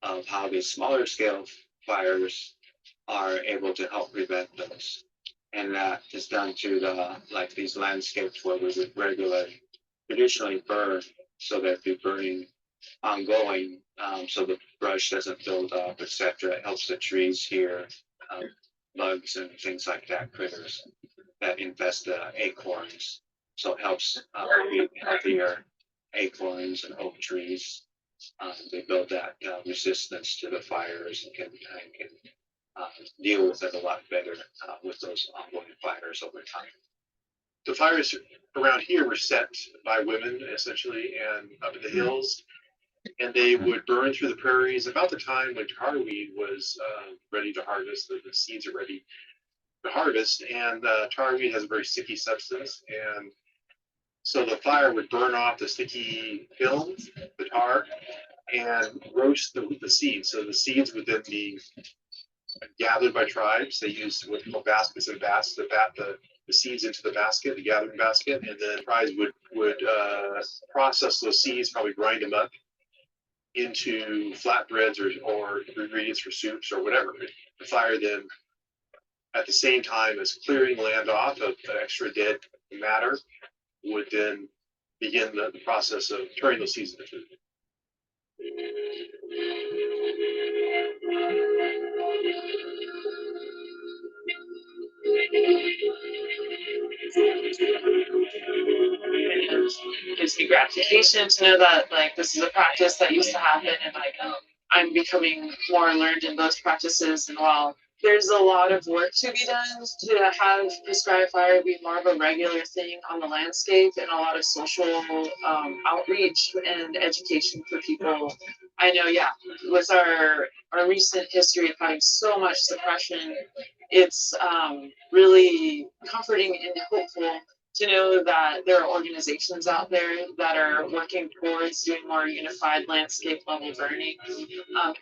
Speaker 7: of how these smaller scale fires are able to help prevent those. And that is done through these landscapes where we would traditionally burn, so that the burning ongoing, so the brush doesn't build up, etc. It helps the trees here, bugs and things like that, critters that infest the acorns. So it helps healthier acorns and oak trees. They build that resistance to the fires and can deal with it a lot better with those ongoing fires over time.
Speaker 8: The fires around here were set by women essentially, and up in the hills, and they would burn through the prairies about the time when tarweed was ready to harvest. The seeds are ready to harvest, and tarweed has a very sticky substance, and so the fire would burn off the sticky film, the tar, and roast the seeds. So the seeds would then be gathered by tribes. They used what we call baskets and baskets to bat the seeds into the basket, the gathering basket, and then tribes would process those seeds, probably grind them up into flatbreads or ingredients for soups or whatever. The fire then, at the same time as clearing land off of the extra dead matter, would then begin the process of turning those seeds into food.
Speaker 9: It gives me gratification to know that like this is a practice that used to happen, and like I'm becoming more learned in those practices. And while there's a lot of work to be done to have prescribed fire be more of a regular thing on the landscape, and a lot of social outreach and education for people, I know, yeah, with our recent history of having so much suppression, it's really comforting and hopeful to know that there are organizations out there that are working towards doing more unified landscape level burning.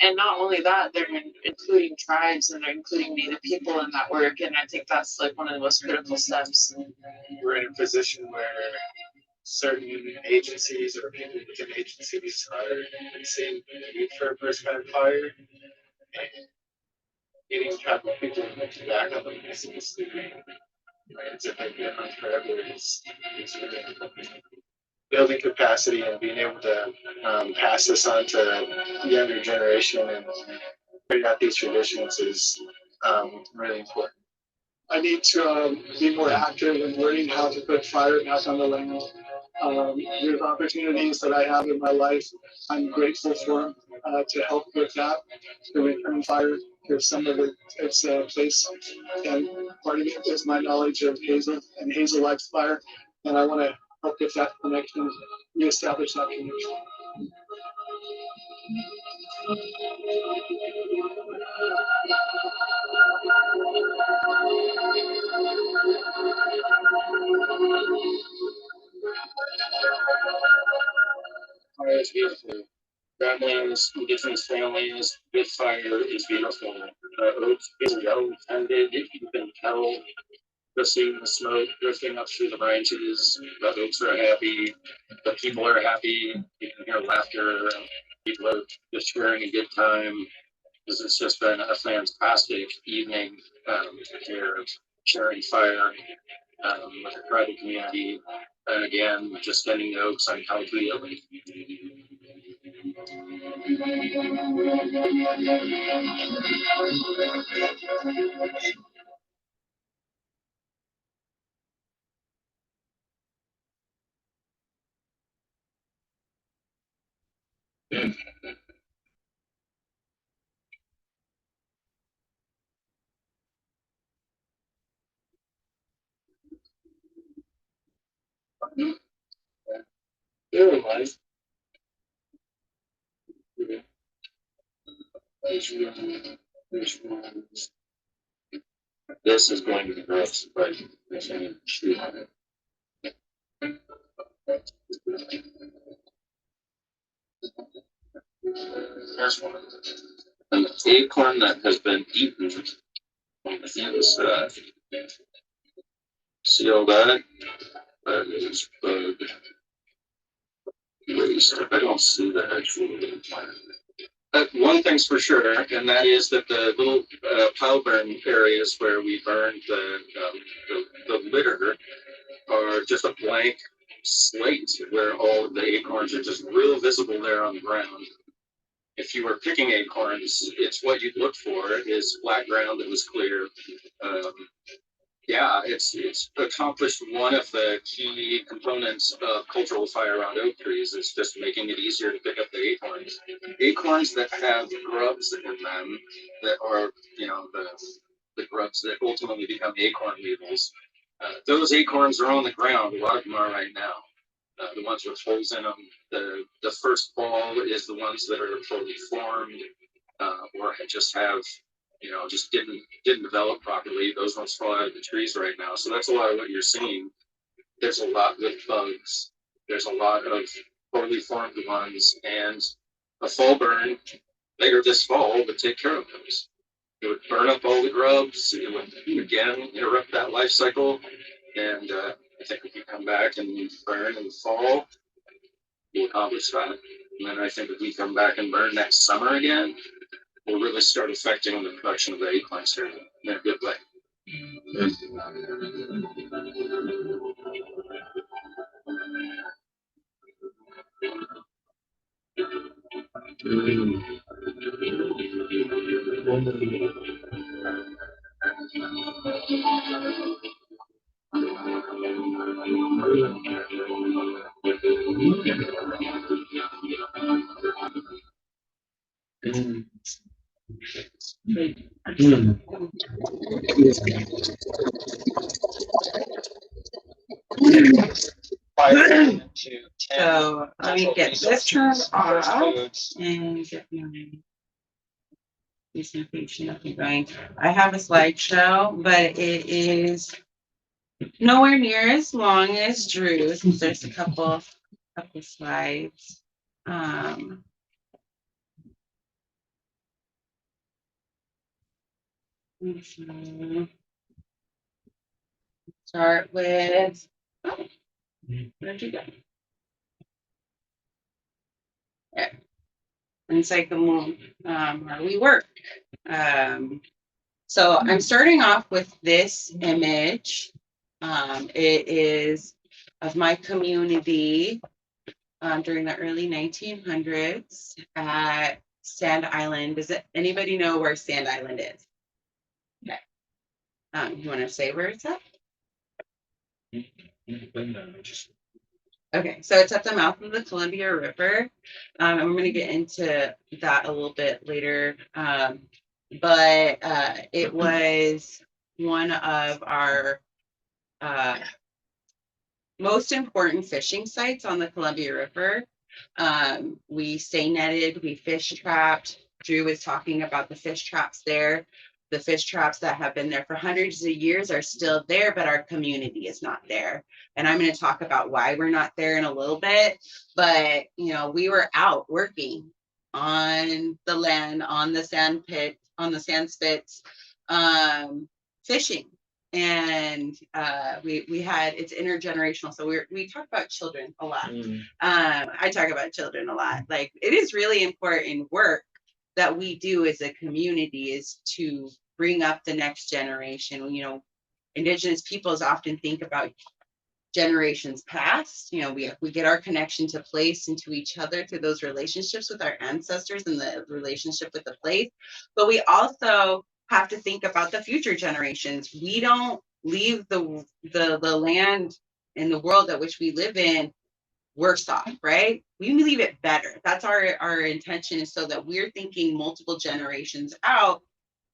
Speaker 9: And not only that, they're including tribes and they're including Native people in that work. And I think that's like one of the most critical steps.
Speaker 8: We're in a position where certain agencies or people within agencies are seeing the need for prescribed fire. And getting track of people back up on this is it's a big difference for everyone. It's really building capacity and being able to pass this on to the younger generation and carry out these traditions is really important.
Speaker 2: I need to be more active in learning how to put fire back on the land. There's opportunities that I have in my life. I'm grateful for to help with that, to return fire to some of its place. And part of it is my knowledge of Hazel, and Hazel likes fire, and I want to help with that connection, reestablish that connection.
Speaker 5: Fire is beautiful. Families, indigenous families with fire is beautiful. Oaks is well tended. You can tell just seeing the smoke drifting up through the branches. The oaks are happy. The people are happy. You can hear laughter. People are just sharing a good time. Because it's just been a fantastic evening here, sharing fire with the tribal community. And again, just spending the oaks on healthy. Very nice. This is going to be gross, but there's any shoe on it. There's one. An acorn that has been eaten on the inside. Seal that. That is bug waste. I don't see the actual plant. One thing's for sure, and that is that the little pile burn areas where we burned the litter are just a blank slate where all of the acorns are just real visible there on the ground. If you were picking acorns, it's what you'd look for is flat ground that was clear. Yeah, it's accomplished one of the key components of cultural fire around oak trees is just making it easier to pick up the acorns. Acorns that have grubs in them that are, the grubs that ultimately become acorn needles. Those acorns are on the ground. A lot of them are right now. The ones with holes in them. The first ball is the ones that are fully formed or just have just didn't develop properly. Those ones fall out of the trees right now. So that's a lot of what you're seeing. There's a lot with bugs. There's a lot of poorly formed ones, and a fall burn later this fall would take care of those. It would burn up all the grubs. It would again interrupt that life cycle. And I think if you come back and you burn in the fall, you accomplish that. And then I think if we come back and burn next summer again, will really start affecting the production of the acorns here in a good way.
Speaker 1: So let me get this turned off and get my presentation up and going. I have a slideshow, but it is nowhere near as long as Drew's. There's a couple slides. Start with, where'd you go? There. Encyclopedia, where we work. So I'm starting off with this image. It is of my community during the early 1900s at Sand Island. Does anybody know where Sand Island is? Okay. You want to say where it's at? Okay, so it's at the mouth of the Columbia River. And we're going to get into that a little bit later. But it was one of our most important fishing sites on the Columbia River. We stay netted, we fish trapped. Drew was talking about the fish traps there. The fish traps that have been there for hundreds of years are still there, but our community is not there. And I'm going to talk about why we're not there in a little bit. But, you know, we were out working on the land, on the sand pit, on the sand spits, fishing. And we had, it's intergenerational. So we talk about children a lot. I talk about children a lot. Like, it is really important work that we do as a community is to bring up the next generation. You know, Indigenous peoples often think about generations past. You know, we get our connection to place and to each other through those relationships with our ancestors and the relationship with the place. But we also have to think about the future generations. We don't leave the land in the world at which we live in worse off, right? We leave it better. That's our intention, is so that we're thinking multiple generations out,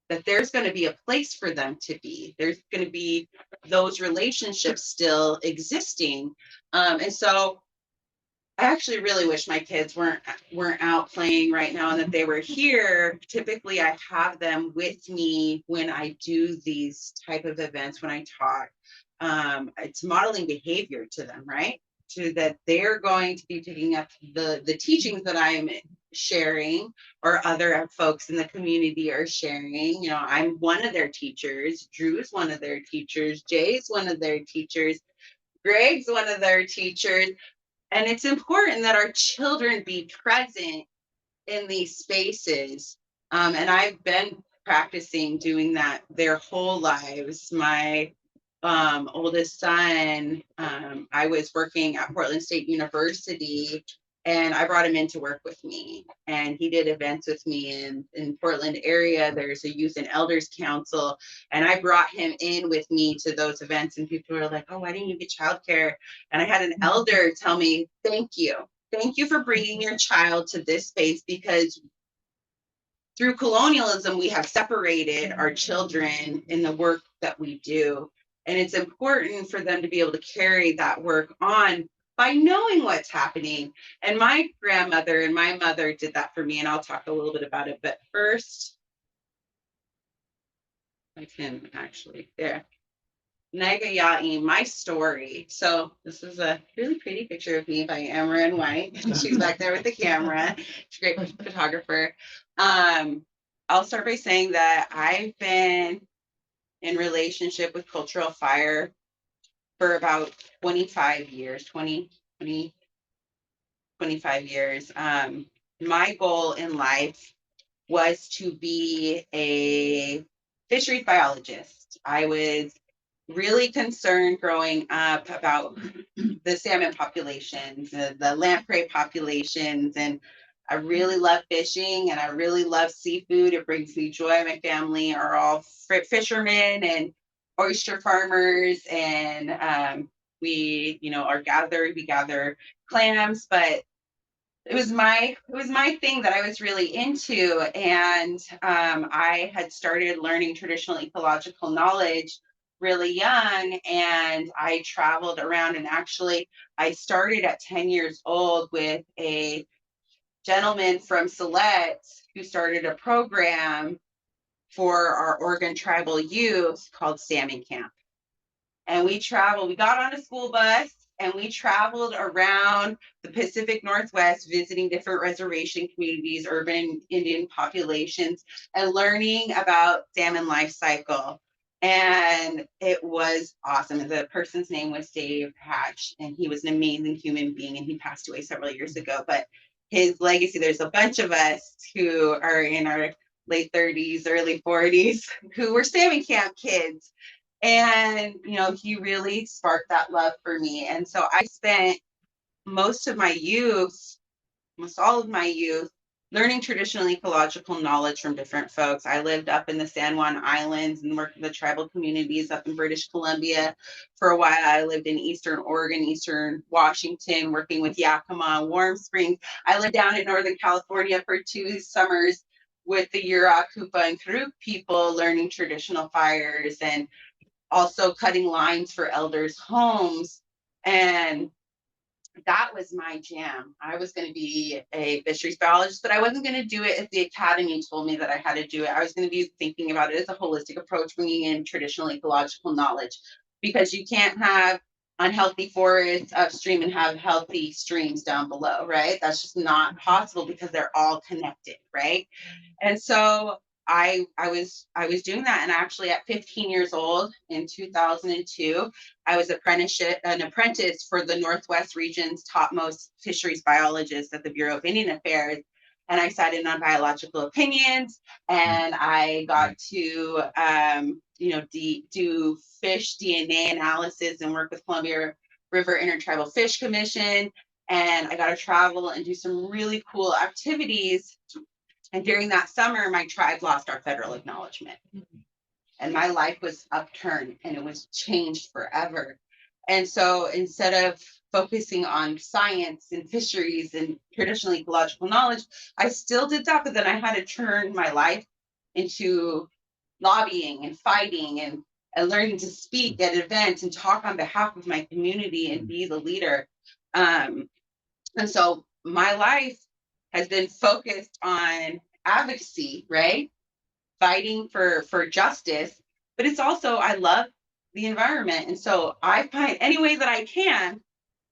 Speaker 1: that there's going to be a place for them to be. There's going to be those relationships still existing. And so I actually really wish my kids weren't out playing right now and that they were here. Typically, I have them with me when I do these type of events, when I talk. It's modeling behavior to them, right? To that they're going to be picking up the teachings that I'm sharing, or other folks in the community are sharing. You know, I'm one of their teachers. Drew's one of their teachers. Jay's one of their teachers. Greg's one of their teachers. And it's important that our children be present in these spaces. And I've been practicing doing that their whole lives. My oldest son, I was working at Portland State University, and I brought him in to work with me. And he did events with me in Portland area. There's a youth and elders council, and I brought him in with me to those events. And people were like, "Oh, why didn't you get childcare?" And I had an elder tell me, "Thank you for bringing your child to this space, because through colonialism, we have separated our children in the work that we do. And it's important for them to be able to carry that work on by knowing what's happening." And my grandmother and my mother did that for me, and I'll talk a little bit about it. But first, I can actually, there. Nagayai, my story. So this is a really pretty picture of me by Amarin White. She's back there with the camera. She's a great photographer. I'll start by saying that I've been in relationship with Cultural Fire for about 25 years, 25 years. My goal in life was to be a fisheries biologist. I was really concerned growing up about the salmon populations, the lamprey populations, and I really love fishing and I really love seafood. It brings me joy. My family are all fishermen and oyster farmers, and we, we gather clams, but it was my thing that I was really into, and I had started learning traditional ecological knowledge really young, and I traveled around, and actually I started at 10 years old with a gentleman from Siletz who started a program for our Oregon tribal youth called Salmon Camp. And we got on a school bus and we traveled around the Pacific Northwest, visiting different reservation communities, urban Indian populations, and learning about salmon life cycle. And it was awesome. The person's name was Dave Hatch, and he was an amazing human being, and he passed away several years ago. But his legacy, there's a bunch of us who are in our late 30s, early 40s, who were salmon camp kids. And, he really sparked that love for me. And so I spent most of my youth, almost all of my youth, learning traditional ecological knowledge from different folks. I lived up in the San Juan Islands and worked with the tribal communities up in British Columbia. For a while, I lived in Eastern Oregon, Eastern Washington, working with Yakima and Warm Springs. I lived down in Northern California for 2 summers with the Yurok, Koopa, and Karuk people, learning traditional fires and also cutting lines for elders' homes. And that was my jam. I was going to be a fisheries biologist, but I wasn't going to do it as the academy told me that I had to do it. I was going to be thinking about it as a holistic approach, bringing in traditional ecological knowledge, because you can't have unhealthy forests upstream and have healthy streams down below, right? That's just not possible because they're all connected, right? And so I was doing that, and actually at 15 years old in 2002, I was an apprentice for the Northwest region's topmost fisheries biologist at the Bureau of Indian Affairs. And I sat in on biological opinions, and I got to, do fish DNA analysis and work with Columbia River Intertribal Fish Commission. And I got to travel and do some really cool activities. And during that summer, my tribe lost our federal acknowledgement. And my life was upturned and it was changed forever. And so instead of focusing on science and fisheries and traditional ecological knowledge, I still did that, but then I had to turn my life into lobbying and fighting and learning to speak at events and talk on behalf of my community and be the leader. And so my life has been focused on advocacy, right? Fighting for justice, but it's also, I love the environment. And so I find any way that I can,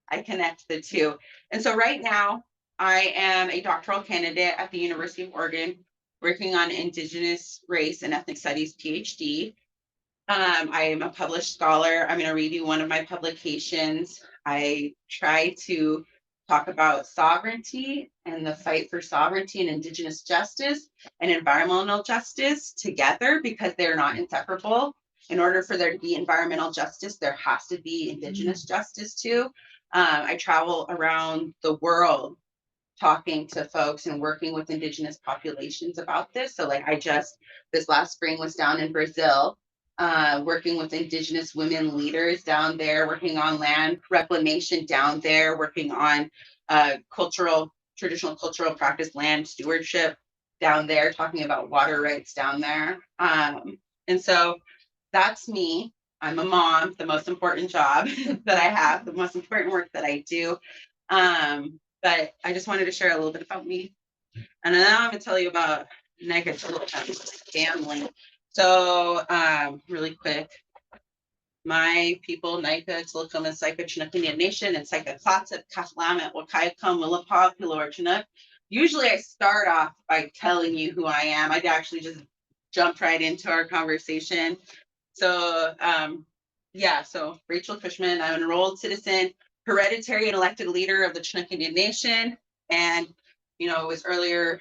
Speaker 1: I connect the two. And so right now I am a doctoral candidate at the University of Oregon, working on Indigenous race and ethnic studies PhD. I am a published scholar. I'm going to read you one of my publications. I try to talk about sovereignty and the fight for sovereignty and Indigenous justice and environmental justice together, because they're not inseparable. In order for there to be environmental justice, there has to be Indigenous justice too. I travel around the world talking to folks and working with Indigenous populations about this. So like this last spring was down in Brazil, working with Indigenous women leaders down there, working on land reclamation down there, working on traditional cultural practice, land stewardship down there, talking about water rights down there. And so that's me. I'm a mom, the most important job that I have, the most important work that I do. But I just wanted to share a little bit about me. And now I'm going to tell you about Nika family. So really quick, my people, Nika, Tilikum, and Saika Chinook Indian Nation, and Saika Klatsip, Kathlamet, Wakayakam, Willapa, Pilor Chinook. Usually I start off by telling you who I am. I'd actually just jumped right into our conversation. So so Rachel Cushman, I'm an enrolled citizen, hereditary and elected leader of the Chinook Indian Nation. And, it was earlier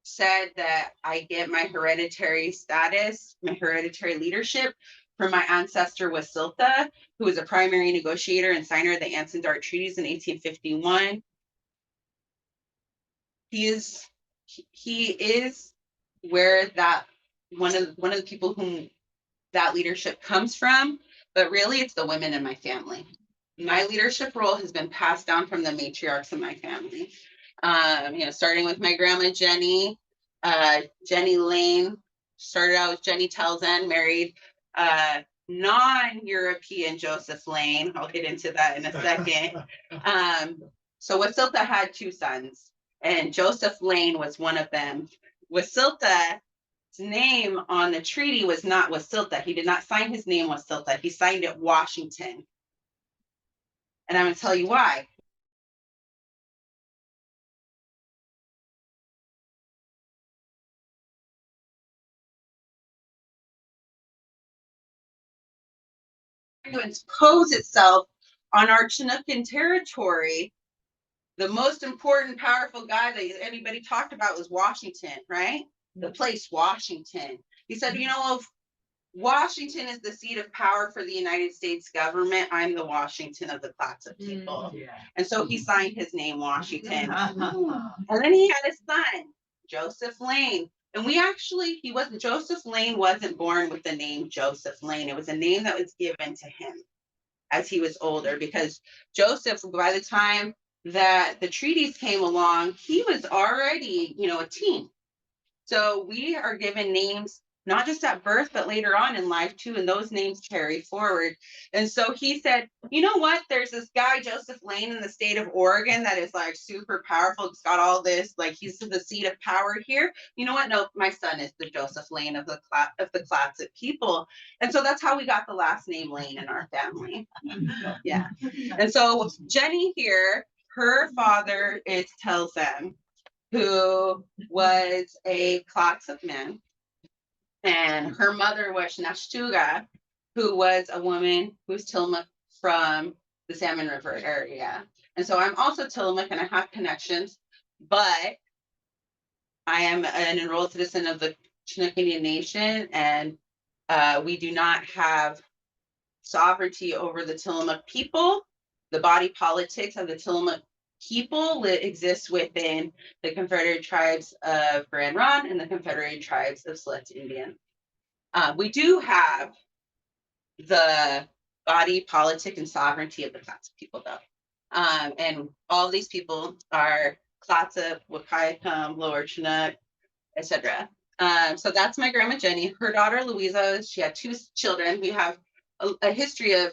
Speaker 1: said that I get my hereditary status, my hereditary leadership from my ancestor Wasilta, who was a primary negotiator and signer of the Anson-Dart treaties in 1851. He is where that one of the people whom that leadership comes from, but really it's the women in my family. My leadership role has been passed down from the matriarchs in my family. Starting with my grandma Jenny, Jenny Lane, started out with Jenny Telzen, married non-European Joseph Lane. I'll get into that in a second. So Wasilta had 2 sons, and Joseph Lane was one of them. Wasilta's name on the treaty was not Wasilta. He did not sign his name Wasilta. He signed it Washington. And I'm going to tell you why. To impose itself on our Chinookan territory, the most important, powerful guy that anybody talked about was Washington, right? The place Washington. He said, if Washington is the seat of power for the United States government, I'm the Washington of the Clatsop people. And so he signed his name Washington. And then he had his son, Joseph Lane. And Joseph Lane wasn't born with the name Joseph Lane. It was a name that was given to him as he was older, because Joseph, by the time that the treaties came along, he was already, a teen. So we are given names, not just at birth, but later on in life too, and those names carry forward. And so he said, you know what, there's this guy, Joseph Lane, in the state of Oregon that is like super powerful. It's got all this, like he's the seat of power here. You know what? No, my son is the Joseph Lane of the Clatsop people. And so that's how we got the last name Lane in our family. Yeah. And so Jenny here, her father is Telzen, who was a Clatsop man, and her mother was Nashtuga, who was a woman who's Tillamook from the Salmon River area. And so I'm also Tillamook, and I have connections, but I am an enrolled citizen of the Chinook Indian Nation, and we do not have sovereignty over the Tillamook people. The body politics of the Tillamook people exists within the Confederated Tribes of Grand Ronde and the Confederated Tribes of Siletz Indian. We do have the body politic and sovereignty of the Clatsop people, though. And all these people are Clatsop, Wahkiakum, Lower Chinook, etc. So that's my grandma Jenny. Her daughter Louisa, she had 2 children. We have a history of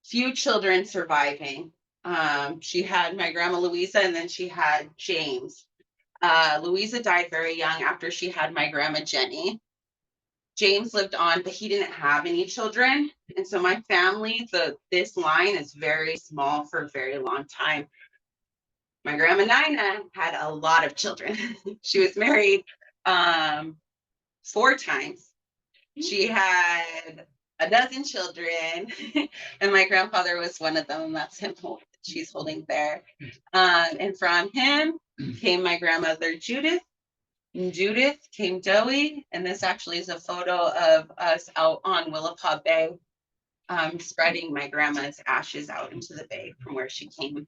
Speaker 1: few children surviving. She had my grandma Louisa, and then she had James. Louisa died very young after she had my grandma Jenny. James lived on, but he didn't have any children. And so my family, this line is very small for a very long time. My grandma Nina had a lot of children. She was married 4 times. She had a dozen children, and my grandfather was one of them. That's him. She's holding there. And from him came my grandmother Judith. And Judith came Joey, and this actually is a photo of us out on Willapa Bay, spreading my grandma's ashes out into the bay from where she came,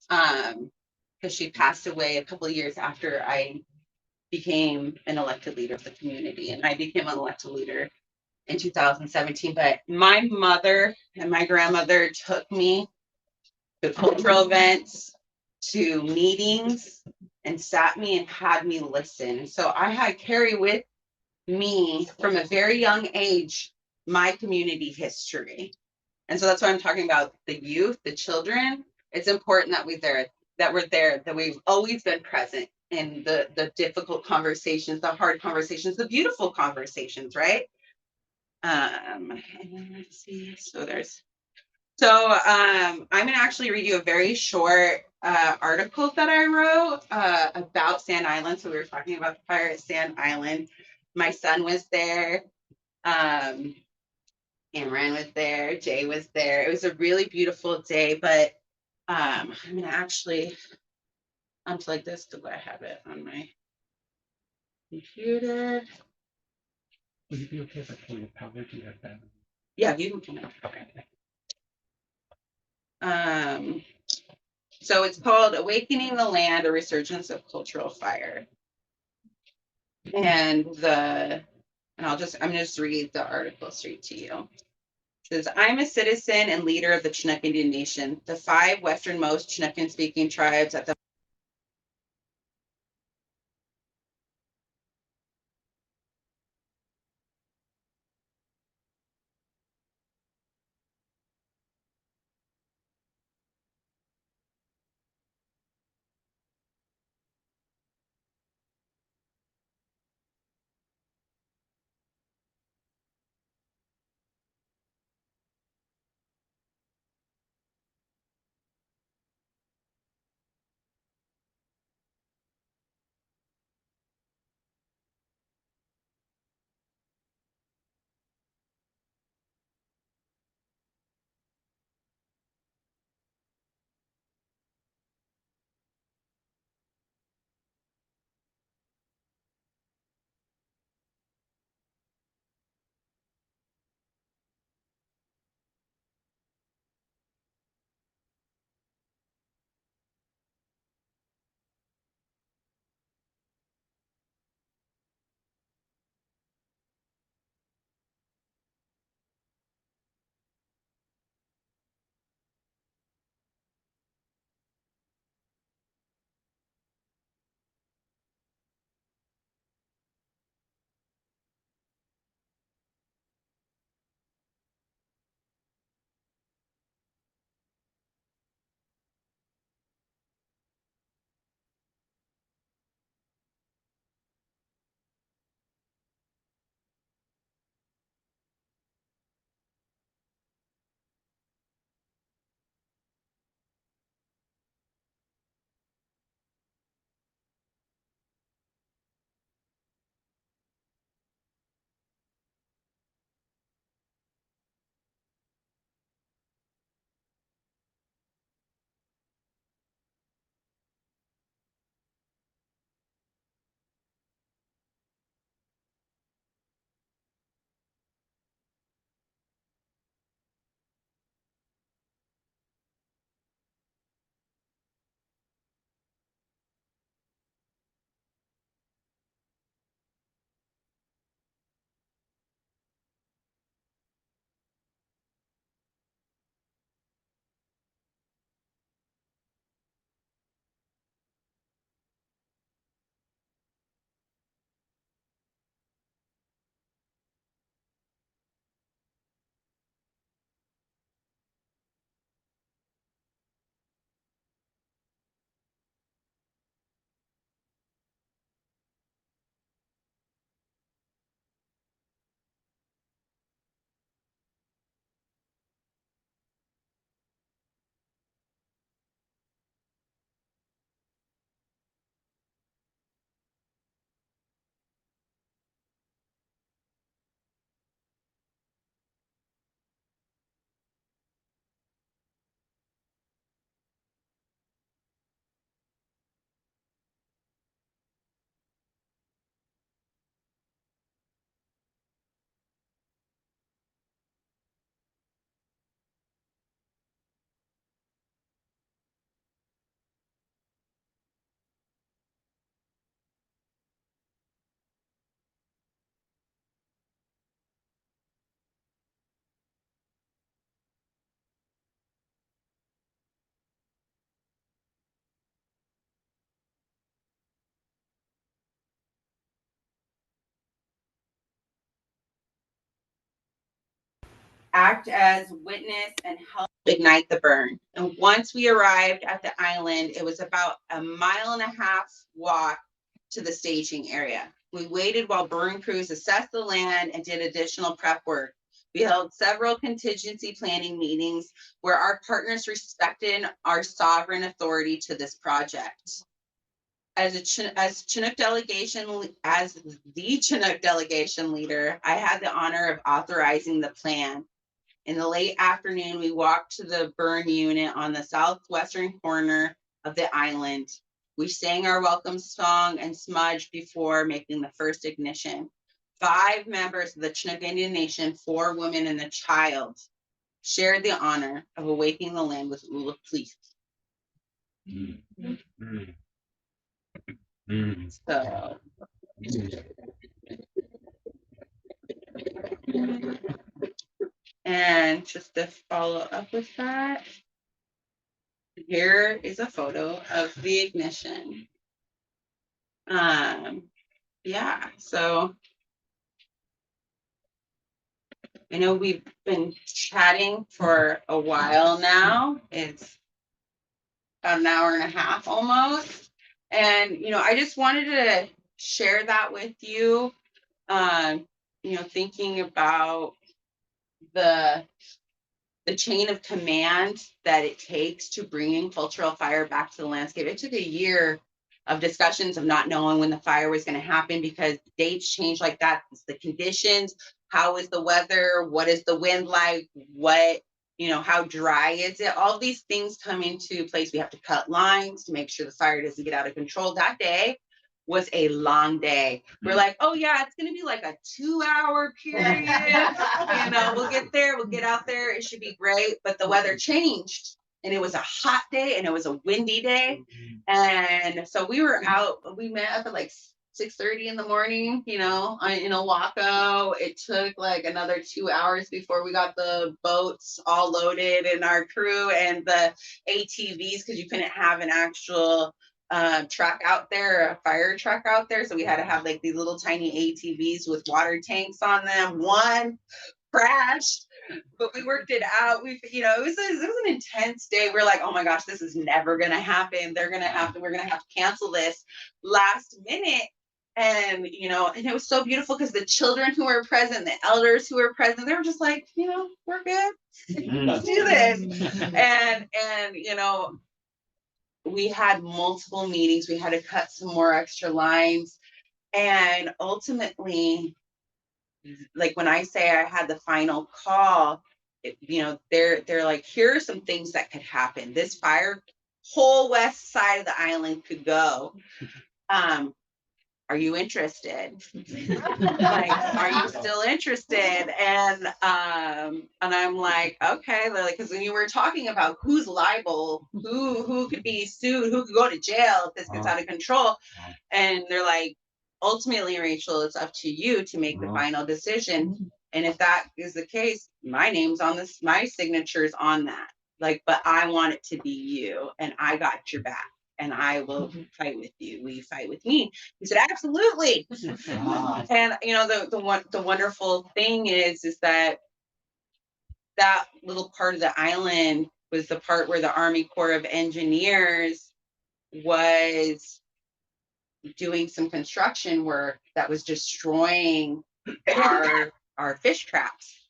Speaker 1: because she passed away a couple of years after I became an elected leader of the community, and I became an elected leader in 2017. But my mother and my grandmother took me to cultural events, to meetings, and sat me and had me listen. So I had carry with me from a very young age my community history. And so that's why I'm talking about the youth, the children. It's important that we're there, that we've always been present in the difficult conversations, the hard conversations, the beautiful conversations, right? And then let's see. So I'm gonna actually read you a very short article that I wrote about Sand Island. So we were talking about the fire at Sand Island. My son was there. Amran was there. Jay was there. It was a really beautiful day, but I'm gonna actually unplug this because I have it on my computer.
Speaker 4: Would it be okay if I pull your power? Do you have that?
Speaker 1: Yeah, you can. Okay. So it's called Awakening the Land, a Resurgence of Cultural Fire. And I'm gonna just read the article straight to you. It says, I'm a citizen and leader of the Chinook Indian Nation, the 5 westernmost Chinookan-speaking tribes at the act as witness and help ignite the burn. And once we arrived at the island, it was about a 1.5 mile walk to the staging area. We waited while burn crews assessed the land and did additional prep work. We held several contingency planning meetings where our partners respected our sovereign authority to this project. As the Chinook delegation leader, I had the honor of authorizing the plan. In the late afternoon, we walked to the burn unit on the southwestern corner of the island. We sang our welcome song and smudged before making the first ignition. 5 members of the Chinook Indian Nation, 4 women and a child, shared the honor of awakening the land with Uluk Please. So and just to follow up with that, here is a photo of the ignition. Yeah, so I know we've been chatting for a while now. It's about an hour and a half almost. And, I just wanted to share that with you, thinking about the chain of command that it takes to bringing cultural fire back to the landscape. It took a year of discussions of not knowing when the fire was going to happen because dates change like that. It's the conditions. How is the weather? What is the wind like? What, how dry is it? All these things come into place. We have to cut lines to make sure the fire doesn't get out of control. That day was a long day. We're like, oh yeah, it's gonna be like a 2-hour period. We'll get there, we'll get out there, it should be great. But the weather changed and it was a hot day and it was a windy day. And so we were out, we met up at like 6:30 in the morning, in Oahu. It took like another 2 hours before we got the boats all loaded and our crew and the ATVs, because you couldn't have an actual truck out there, a fire truck out there. So we had to have like these little tiny ATVs with water tanks on them. One crashed, but we worked it out. It was an intense day. We're like, oh my gosh, this is never gonna happen. We're gonna have to cancel this last minute. And and it was so beautiful because the children who were present, the elders who were present, they were just like, we're good. Let's do this. And we had multiple meetings. We had to cut some more extra lines. And ultimately, like when I say I had the final call, they're like, here are some things that could happen. This fire, whole west side of the island could go. Are you interested? Like, are you still interested? And I'm like, okay, because when you were talking about who's liable, who could be sued, who could go to jail if this gets out of control, and they're like, ultimately, Rachel, it's up to you to make the final decision. And if that is the case, my name's on this, my signature's on that. Like, but I want it to be you, and I got your back. And I will fight with you. Will you fight with me? He said, absolutely. And the wonderful thing is that little part of the island was the part where the Army Corps of Engineers was doing some construction work that was destroying our fish traps.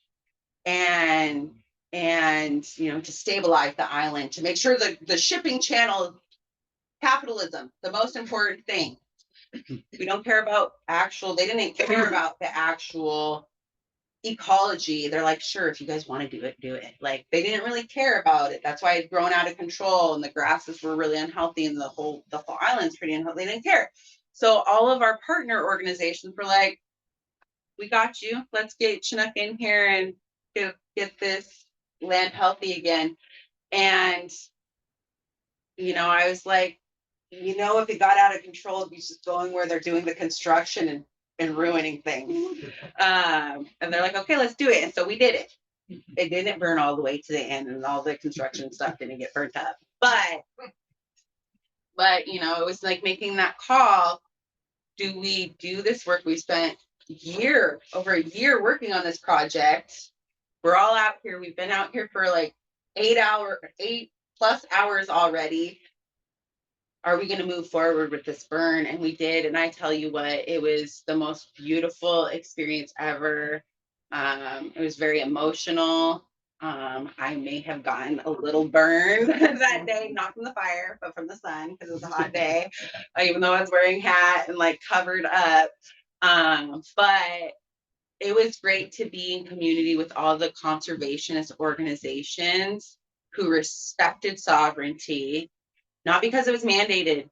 Speaker 1: And to stabilize the island, to make sure the shipping channel, capitalism, the most important thing. We don't care about they didn't care about the actual ecology. They're like, sure, if you guys want to do it. Like, they didn't really care about it. That's why it's grown out of control and the grasses were really unhealthy and the whole island's pretty unhealthy. They didn't care. So all of our partner organizations were like, we got you. Let's get Chinook in here and get this land healthy again. And I was like, if it got out of control, it'd be just going where they're doing the construction and ruining things. And they're like, okay, let's do it. And so we did it. It didn't burn all the way to the end, and all the construction stuff didn't get burnt up. But it was like making that call. Do we do this work? We spent over a year working on this project. We're all out here. We've been out here for like 8+ hours already. Are we going to move forward with this burn? And we did. And I tell you what, it was the most beautiful experience ever. It was very emotional. I may have gotten a little burned that day, not from the fire, but from the sun, because it was a hot day, even though I was wearing a hat and like covered up. But it was great to be in community with all the conservationist organizations who respected sovereignty, not because it was mandated,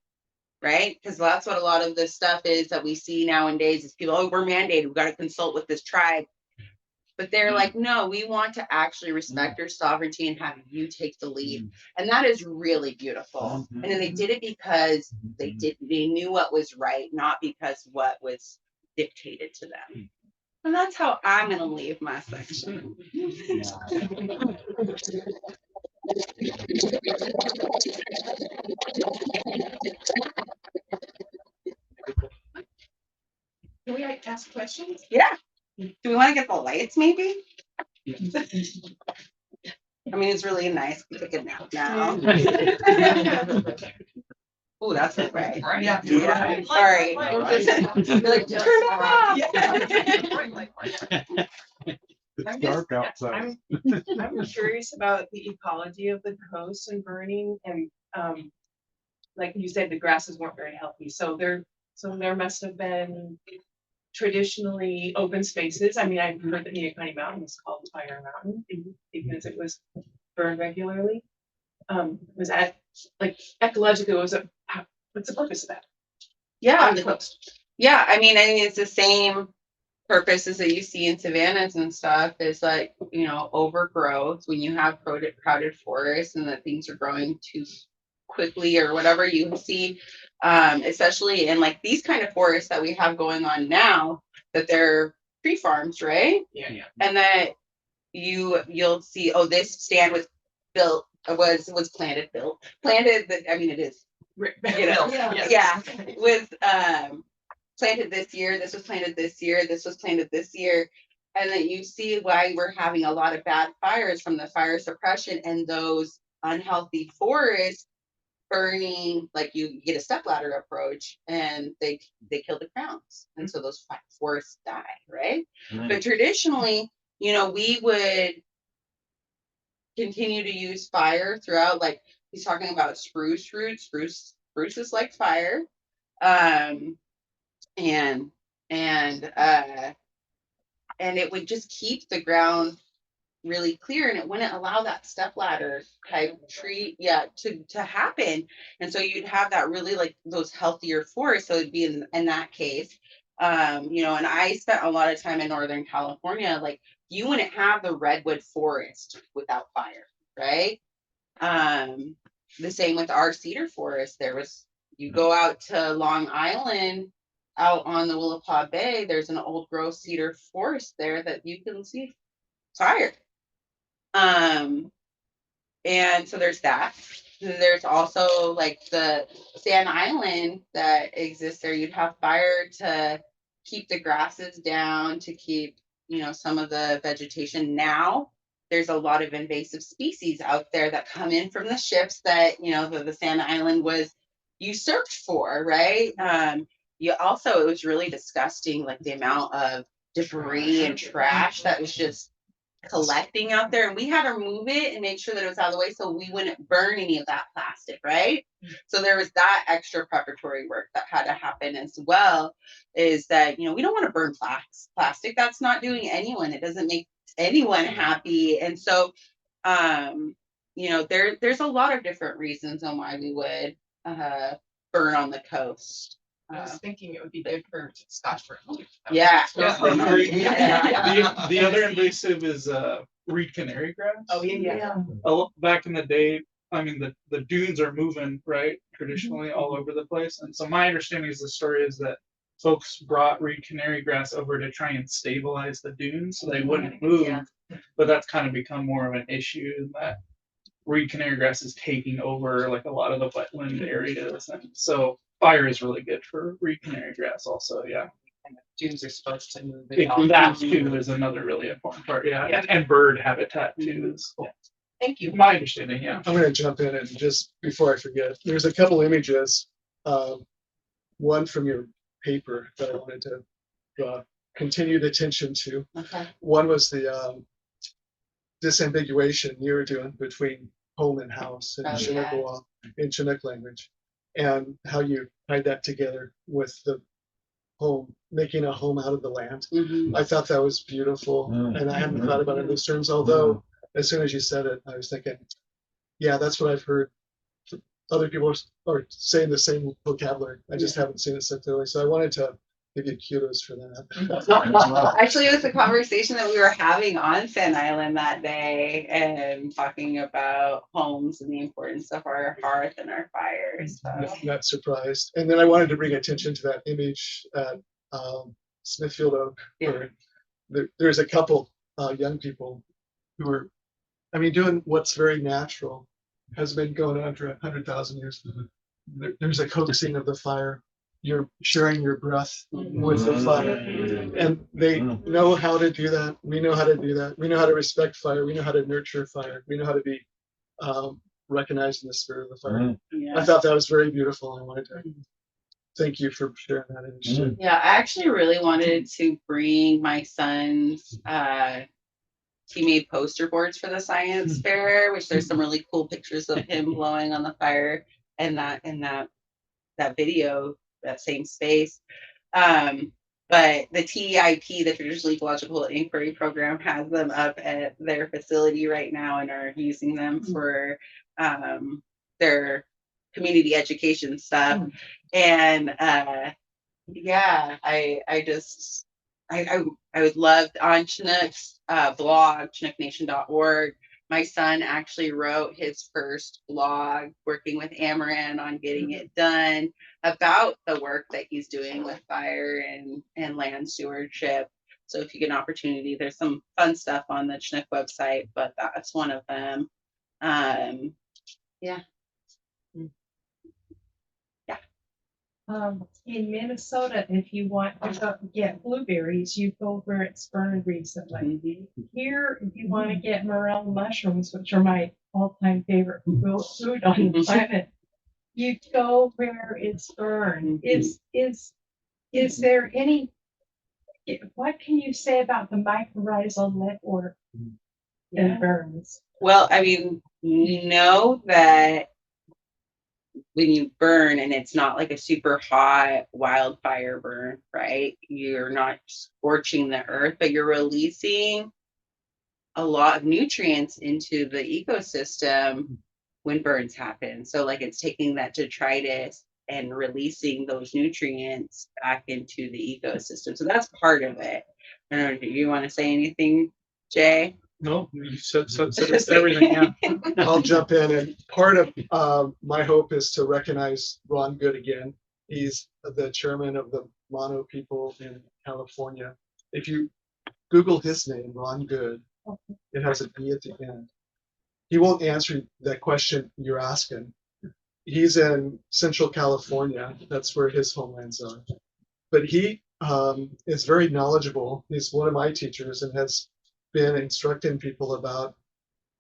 Speaker 1: right? Because that's what a lot of this stuff is that we see nowadays is people, oh, we're mandated, we've got to consult with this tribe. But they're like, no, we want to actually respect your sovereignty and have you take the lead. And that is really beautiful. And then they did it because they knew what was right, not because what was dictated to them. And that's how I'm going to leave my section.
Speaker 10: Can we like ask questions?
Speaker 1: Yeah. Do we want to get the lights maybe? I mean, it's really nice to take a nap now. Oh, that's not right.
Speaker 10: Yeah.
Speaker 1: Yeah. Sorry. You're like, turn it off.
Speaker 10: I'm
Speaker 11: dark outside.
Speaker 10: I'm curious about the ecology of the coast and burning, and like you said, the grasses weren't very healthy. So there must have been traditionally open spaces. I mean, I've heard that Neoconi Mountain was called Fire Mountain because it was burned regularly. Was that like ecologically? What's the purpose of that?
Speaker 1: Yeah.
Speaker 10: On the coast.
Speaker 1: Yeah. I mean, it's the same purposes that you see in savannas and stuff is like, overgrowth when you have crowded forests and that things are growing too quickly or whatever you see, especially in like these kind of forests that we have going on now, that they're tree farms, right?
Speaker 10: Yeah.
Speaker 1: And that you'll see, oh, this stand was planted. I mean, it is, with planted this year, this was planted this year, this was planted this year. And then you see why we're having a lot of bad fires from the fire suppression and those unhealthy forests burning, like you get a stepladder approach and they kill the crowns. And so those forests die, right? But traditionally, we would continue to use fire throughout, like he's talking about spruce roots. Spruce is like fire. And it would just keep the ground really clear, and it wouldn't allow that stepladder type tree to happen. And so you'd have that really like those healthier forests. So it'd be in that case, and I spent a lot of time in Northern California. Like you wouldn't have the redwood forest without fire, right? The same with our cedar forest. You go out to Long Island, out on the Willapa Bay, there's an old growth cedar forest there that you can see fire. And so there's that. And there's also like the Sand Island that exists there. You'd have fire to keep the grasses down, to keep, some of the vegetation. Now there's a lot of invasive species out there that come in from the ships that, the Sand Island was usurped for, right? It was really disgusting, like the amount of debris and trash that was just collecting out there, and we had to remove it and make sure that it was out of the way so we wouldn't burn any of that plastic, right? So there was that extra preparatory work that had to happen as well, is that, we don't want to burn plastic. That's not doing anyone. It doesn't make anyone happy. And so, there's a lot of different reasons on why we would burn on the coast.
Speaker 10: I was thinking it would be good for Scotch burn.
Speaker 1: Yeah.
Speaker 11: The other invasive is reed canary grass.
Speaker 10: Oh yeah.
Speaker 11: Back in the day, I mean the dunes are moving, right, traditionally all over the place. And so my understanding is the story is that folks brought reed canary grass over to try and stabilize the dunes so they wouldn't move.
Speaker 10: Yeah.
Speaker 11: But that's kind of become more of an issue, that reed canary grass is taking over like a lot of the wetland areas. And so fire is really good for reed canary grass also, yeah.
Speaker 10: And the dunes are supposed to move.
Speaker 11: That too is another really important part, yeah. And bird habitat too is,
Speaker 10: Thank you.
Speaker 11: my understanding, yeah.
Speaker 2: I'm gonna jump in and just before I forget, there's a couple images. One from your paper that I wanted to draw continued attention to.
Speaker 1: Okay.
Speaker 2: One was the disambiguation you were doing between home and house in Chinook, in Chinook language, and how you tied that together with the home, making a home out of the land.
Speaker 1: Mm-hmm.
Speaker 2: I thought that was beautiful, and I hadn't thought about it in those terms, although as soon as you said it, I was thinking, yeah, that's what I've heard other people are saying the same vocabulary. I just haven't seen it so clearly. So I wanted to give you kudos for that.
Speaker 1: Actually, it was a conversation that we were having on Finn Island that day and talking about homes and the importance of our hearth and our fires. So.
Speaker 2: Not surprised. And then I wanted to bring attention to that image at Smithfield Oak, where there's a couple young people who are, I mean, doing what's very natural, has been going on for 100,000 years. There's a coaxing of the fire. You're sharing your breath with the fire, and they know how to do that. We know how to do that. We know how to respect fire. We know how to nurture fire. We know how to be recognized in the spirit of the fire. I thought that was very beautiful. I wanted to thank you for sharing that image.
Speaker 1: Yeah, I actually really wanted to bring my son's he made poster boards for the science fair, which there's some really cool pictures of him blowing on the fire and that video, that same space. But the TEIP, the Traditional Ecological Inquiry Program, has them up at their facility right now and are using them for their community education stuff. And yeah, I would love on Chinook's blog, chinooknation.org. My son actually wrote his first blog working with Amaran on getting it done about the work that he's doing with fire and land stewardship. So if you get an opportunity, there's some fun stuff on the Chinook website, but that's one of them. Yeah.
Speaker 10: In Minnesota, if you want to get blueberries, you go where it's burned recently. Here, if you want to get morel mushrooms, which are my all-time favorite food on the planet, you go where it's burned. Is there any? What can you say about the mycorrhizal network that burns?
Speaker 1: Well, I mean, we know that when you burn and it's not like a super hot wildfire burn, right? You're not scorching the earth, but you're releasing a lot of nutrients into the ecosystem when burns happen. So like it's taking that detritus and releasing those nutrients back into the ecosystem. So that's part of it. I don't know, do you want to say anything, Jay?
Speaker 11: No, you said everything. Yeah.
Speaker 2: I'll jump in, and part of my hope is to recognize Ron Good again. He's the chairman of the Mono people in California. If you Google his name, Ron Good, it has a B at the end. He won't answer that question you're asking. He's in Central California. That's where his homelands are. But he is very knowledgeable. He's one of my teachers and has been instructing people about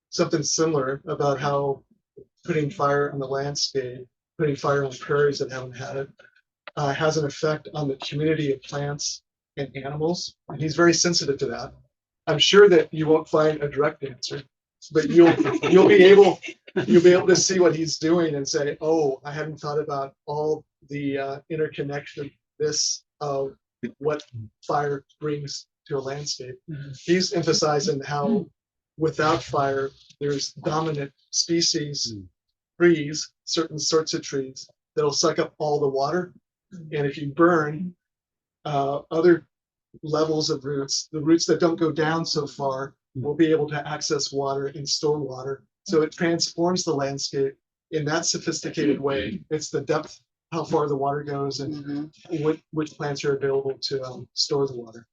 Speaker 2: something similar, about how putting fire on the landscape, putting fire on prairies that haven't had it, has an effect on the community of plants and animals. And he's very sensitive to that. I'm sure that you won't find a direct answer, but you'll be able to see what he's doing and say, oh, I hadn't thought about all the interconnection, this of what fire brings to a landscape. He's emphasizing how without fire, there's dominant species, trees, certain sorts of trees that'll suck up all the water. And if you burn other levels of roots, the roots that don't go down so far will be able to access water and store water. So it transforms the landscape in that sophisticated way. It's the depth, how far the water goes, and which plants are available to store the water.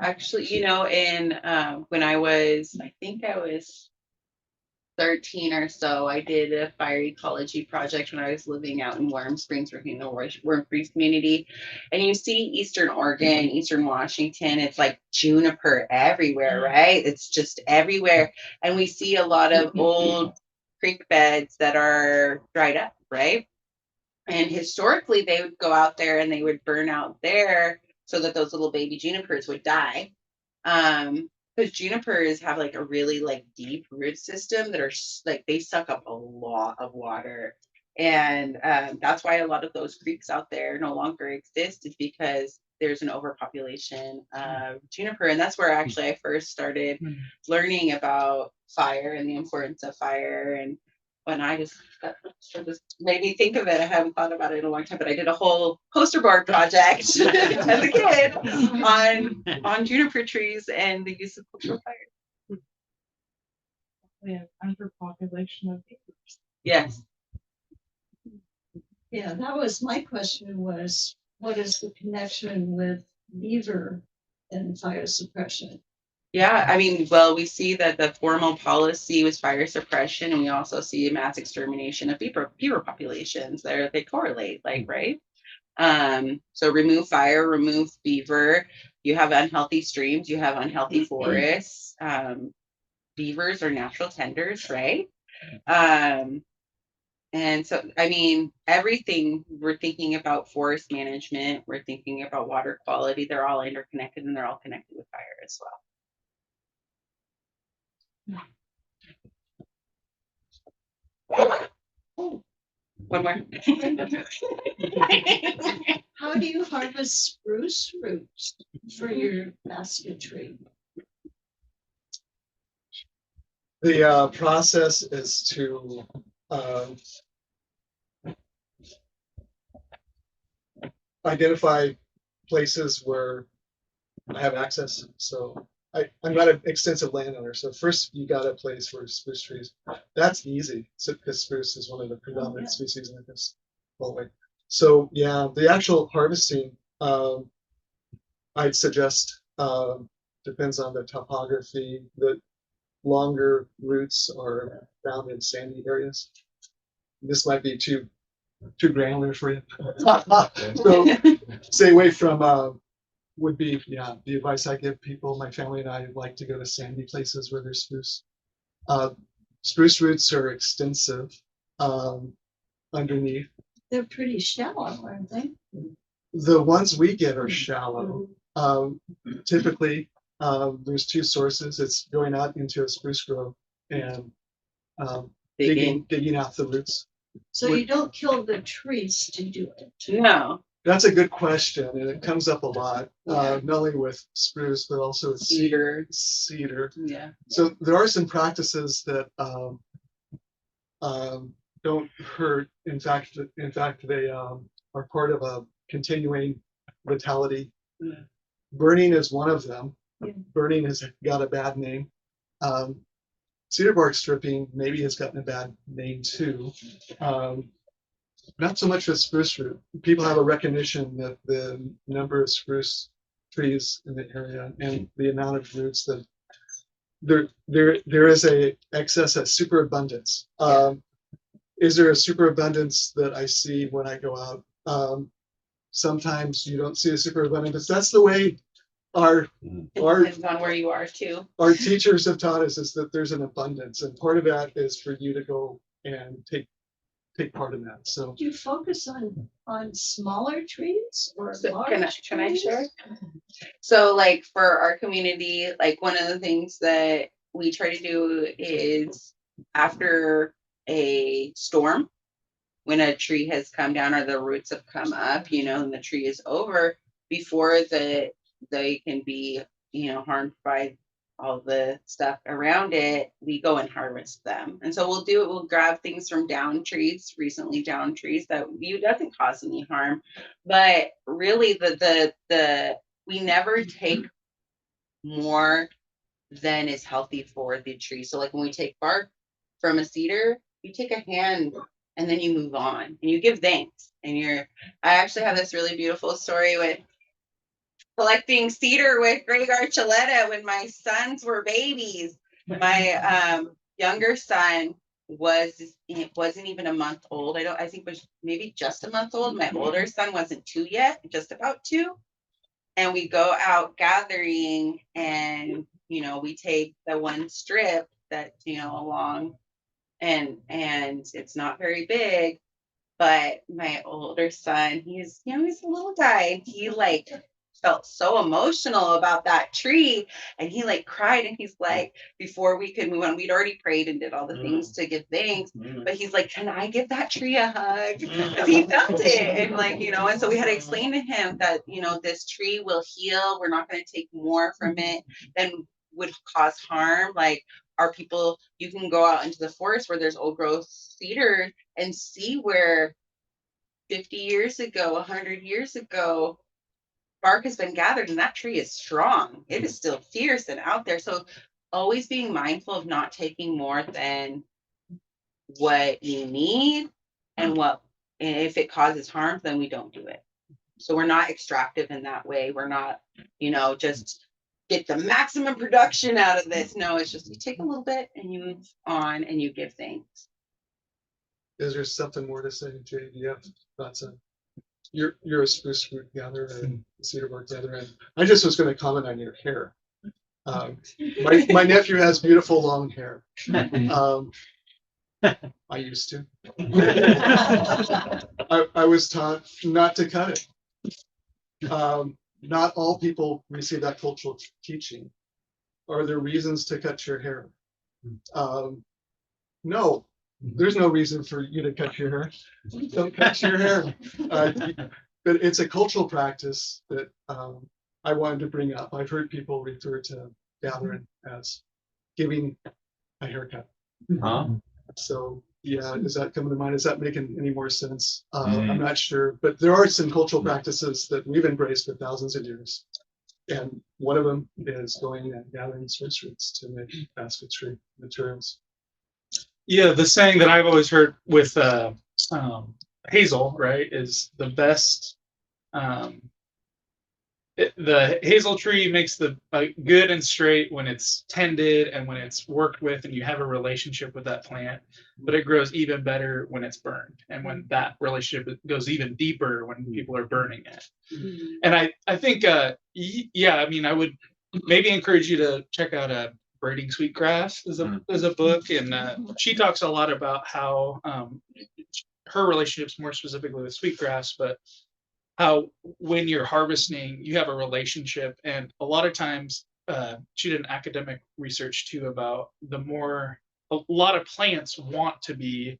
Speaker 1: Actually, you know, when I was 13 or so, I did a fire ecology project when I was living out in Warm Springs, working in the Warm Springs community. And you see Eastern Oregon, Eastern Washington, it's like juniper everywhere, right? It's just everywhere. And we see a lot of old creek beds that are dried up, right? And historically, they would go out there and they would burn out there so that those little baby junipers would die. Because junipers have like a really like deep root system that are like they suck up a lot of water. And that's why a lot of those creeks out there no longer exist, is because there's an overpopulation of juniper. And that's where actually I first started learning about fire and the importance of fire. And and I just that just made me think of it. I haven't thought about it in a long time, but I did a whole poster board project as a kid on juniper trees and the use of cultural fire.
Speaker 10: We have underpopulation of beavers.
Speaker 1: Yes.
Speaker 12: Yeah, that was my question was, what is the connection with beaver and fire suppression?
Speaker 1: Yeah, I mean, well, we see that the formal policy was fire suppression, and we also see mass extermination of beaver populations. They correlate, like, right? So remove fire, remove beaver. You have unhealthy streams, you have unhealthy forests. Beavers are natural tenders, right? And so, I mean, everything we're thinking about forest management, we're thinking about water quality, they're all interconnected and they're all connected with fire as well. One more.
Speaker 12: How do you harvest spruce roots for your basketry?
Speaker 2: The process is to identify places where I have access. So I'm not an extensive landowner. So first you got a place for spruce trees. That's easy because spruce is one of the predominant species in this whole way. So yeah, the actual harvesting, I'd suggest, depends on the topography. The longer roots are found in sandy areas. This might be too granular for you. So stay away from would be the advice I give people. My family and I like to go to sandy places where there's spruce. Spruce roots are extensive underneath.
Speaker 12: They're pretty shallow, aren't they?
Speaker 2: The ones we get are shallow. Typically, there's two sources. It's going out into a spruce grove and digging out the roots.
Speaker 12: So you don't kill the trees to do it.
Speaker 1: No.
Speaker 2: That's a good question, and it comes up a lot, not only with spruce but also with
Speaker 1: Cedar.
Speaker 2: Yeah. So there are some practices that don't hurt. In fact, they are part of a continuing vitality. Yeah. Burning is one of them. Yeah. Burning has got a bad name. Cedar bark stripping maybe has gotten a bad name too. Not so much with spruce root. People have a recognition that the number of spruce trees in the area and the amount of roots that there is a excess, a superabundance. Is there a superabundance that I see when I go out? Sometimes you don't see a superabundance. That's the way our
Speaker 1: depends on where you are too.
Speaker 2: Our teachers have taught us is that there's an abundance, and part of that is for you to go and take part in that. So
Speaker 12: do you focus on smaller trees or large
Speaker 1: can I
Speaker 12: trees?
Speaker 1: share? So like for our community, like one of the things that we try to do is after a storm, when a tree has come down or the roots have come up, and the tree is over, before they can be, harmed by all the stuff around it, we go and harvest them. And so we'll grab things from recently downed trees that doesn't cause any harm. But really we never take more than is healthy for the tree. So like when we take bark from a cedar, you take a hand and then you move on and you give thanks. And I actually have this really beautiful story with collecting cedar with Greg Archuleta when my sons were babies. My younger son wasn't even a month old. I think was maybe just a month old. My older son wasn't 2 yet, just about 2. And we go out gathering and, we take the one strip that's, along and it's not very big, but my older son, he's a little guy and he felt so emotional about that tree and he cried and he's like, before we could move on, we'd already prayed and did all the things to give thanks, but he's like, can I give that tree a hug? Because he felt it and and so we had to explain to him that this tree will heal, we're not going to take more from it than would cause harm. Like are people, you can go out into the forest where there's old growth cedar and see where 50 years ago, 100 years ago, bark has been gathered and that tree is strong. It is still fierce and out there. So always being mindful of not taking more than what you need, and if it causes harm, then we don't do it. So we're not extractive in that way. We're not, just get the maximum production out of this. No, it's just you take a little bit and you move on and you give thanks.
Speaker 2: Is there something more to say, Jay? Do you have thoughts on? You're a spruce root gatherer and cedar bark gatherer, and I just was going to comment on your hair. My nephew has beautiful long hair. I used to. I was taught not to cut it. Not all people receive that cultural teaching. Are there reasons to cut your hair? No, there's no reason for you to cut your hair. Don't cut your hair. But it's a cultural practice that I wanted to bring up. I've heard people refer to gathering as giving a haircut. So yeah, is that coming to mind? Is that making any more sense? I'm not sure, but there are some cultural practices that we've embraced for thousands of years. And one of them is going and gathering spruce roots to make basketry materials.
Speaker 11: Yeah, the saying that I've always heard with hazel, right, is the best. The hazel tree makes the good and straight when it's tended and when it's worked with and you have a relationship with that plant, but it grows even better when it's burned and when that relationship goes even deeper when people are burning it. And I think, yeah, I mean, I would maybe encourage you to check out Braiding Sweetgrass as a book, and she talks a lot about how her relationships more specifically with sweetgrass, but how when you're harvesting, you have a relationship. And a lot of times, she did an academic research too about a lot of plants want to be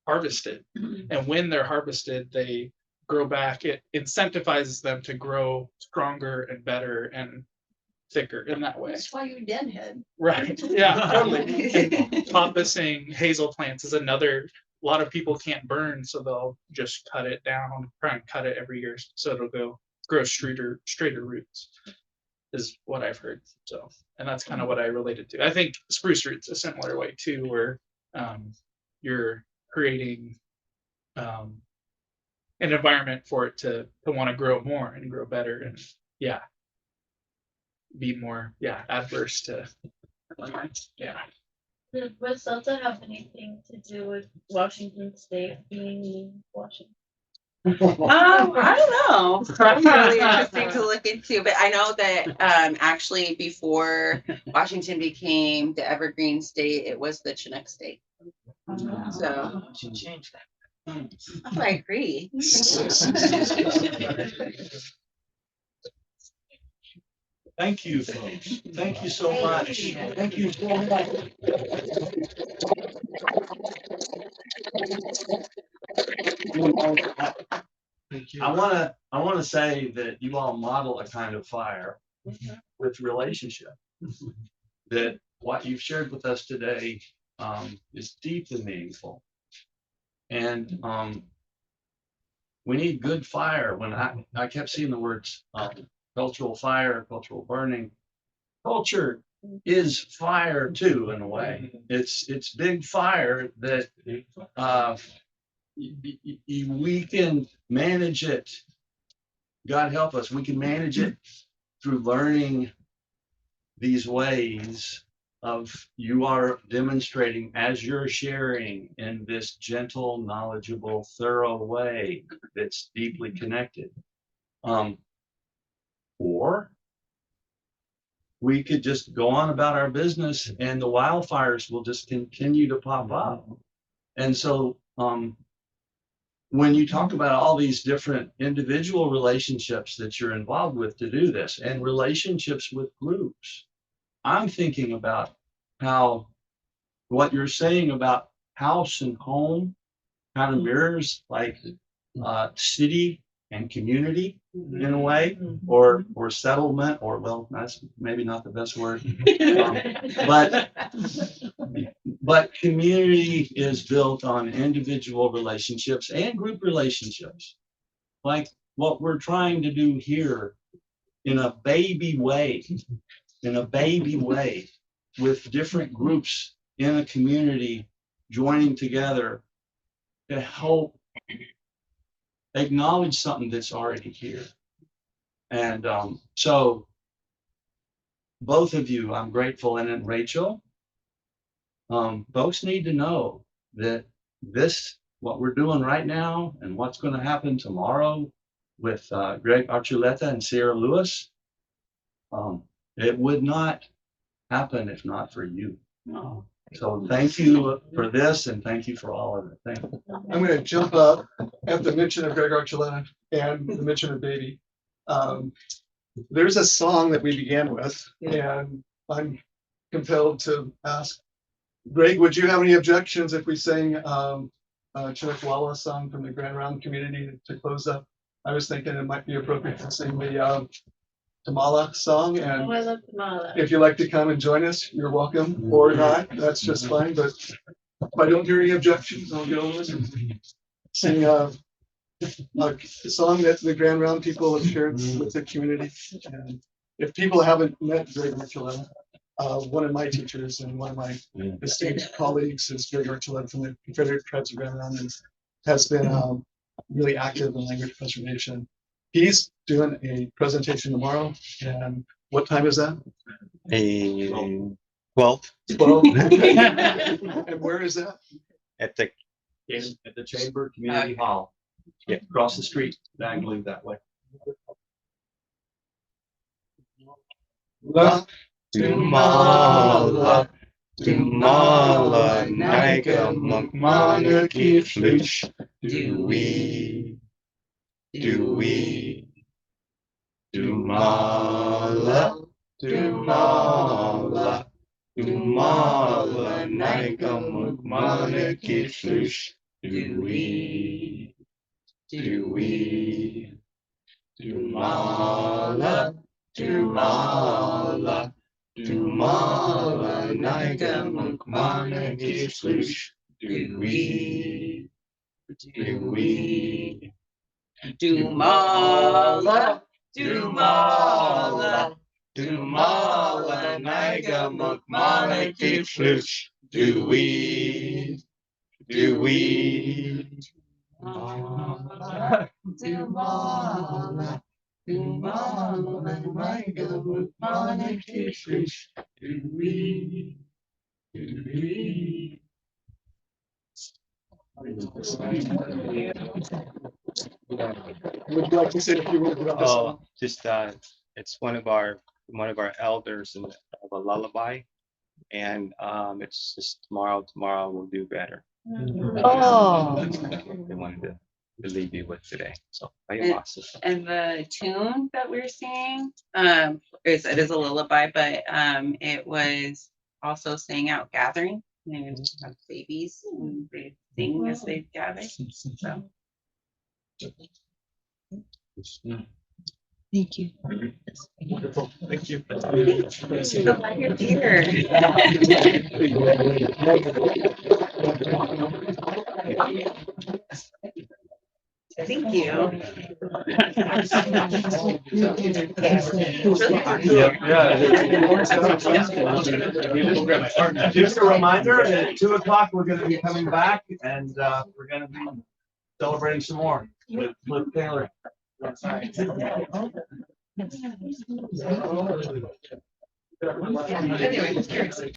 Speaker 11: harvested. And when they're harvested, they grow back. It incentivizes them to grow stronger and better and thicker in that way.
Speaker 12: That's why you're deadhead.
Speaker 11: Right. Yeah, totally. And toppicing hazel plants is another. A lot of people can't burn, so they'll just cut it down, try and cut it every year so it'll grow straighter roots, is what I've heard. So, and that's kind of what I related to. I think spruce roots a similar way too, where you're creating an environment for it to want to grow more and grow better and be more adverse to
Speaker 13: Does Westselta have anything to do with Washington State being in Washington?
Speaker 1: I don't know. That's really interesting to look into. But I know that actually before Washington became the Evergreen State, it was the Chinook State. So
Speaker 10: should change that.
Speaker 1: I agree.
Speaker 14: Thank you, folks. Thank you so much. Thank you so much. I want to say that you all model a kind of fire with relationship. That what you've shared with us today is deeply meaningful, and we need good fire. When I kept seeing the words cultural fire, cultural burning. Culture is fire too, in a way. It's big fire that we can manage it. God help us. We can manage it through learning these ways of you are demonstrating as you're sharing in this gentle, knowledgeable, thorough way that's deeply connected. Or we could just go on about our business and the wildfires will just continue to pop up. And so when you talk about all these different individual relationships that you're involved with to do this and relationships with groups, I'm thinking about how what you're saying about house and home kind of mirrors like city and community. in a way, or settlement, or well, that's maybe not the best word. But community is built on individual relationships and group relationships. Like what we're trying to do here in a baby way, with different groups in a community joining together to help acknowledge something that's already here. And so both of you, I'm grateful, and then Rachel, folks need to know that what we're doing right now and what's going to happen tomorrow with Greg Archuleta and Sierra Lewis, it would not happen if not for you. So thank you for this, and thank you for all of it. Thank you.
Speaker 2: I'm going to jump up at the mention of Greg Archuleta and the mention of baby. There's a song that we began with, and I'm compelled to ask, Greg, would you have any objections if we sang Chinook song from the Grand Round community to close up? I was thinking it might be appropriate to sing the Tamala song, and
Speaker 13: Oh, I love Tamala.
Speaker 2: if you'd like to come and join us, you're welcome, or not, that's just fine. But if I don't hear any objections, I'll go with and sing a song that the Grand Round people have shared with the community. And if people haven't met Greg Archuleta, one of my teachers and one of my esteemed colleagues is Greg Archuleta from the Confederate Tribes of Grand Round, and has been really active in language preservation. He's doing a presentation tomorrow, and what time is that?
Speaker 4: 12
Speaker 2: And where is that?
Speaker 4: at the
Speaker 14: At the Chamber Community Hall. Yeah, across the street, diagonally that way.
Speaker 4: Tumala, Tumala, Niga, Mukmanaki, Flush, Dewey, Tumala, Tumala, Tumala, Niga, Mukmanaki, Flush, Dewey, Tumala, Tumala, Tumala, Niga, Mukmanaki, Flush, Dewey, Tumala, Tumala, Tumala, Niga, Mukmanaki, Flush, Dewey, Tumala, Tumala, Niga, Mukmanaki, Flush, Dewey.
Speaker 2: Would you like to say a few words about this song?
Speaker 15: Just it's one of our elders and of a lullaby, and it's just tomorrow we'll do better.
Speaker 1: Oh.
Speaker 15: They wanted to leave you with today. So
Speaker 1: and the tune that we're singing it is a lullaby, but it was also sang out gathering, and have babies and they sing as they gather. So thank you.
Speaker 2: Wonderful. Thank you.
Speaker 1: You're here. Thank you.
Speaker 14: Just a reminder that at 2:00 we're going to be coming back, and we're going to be celebrating some more with Taylor. Anyway,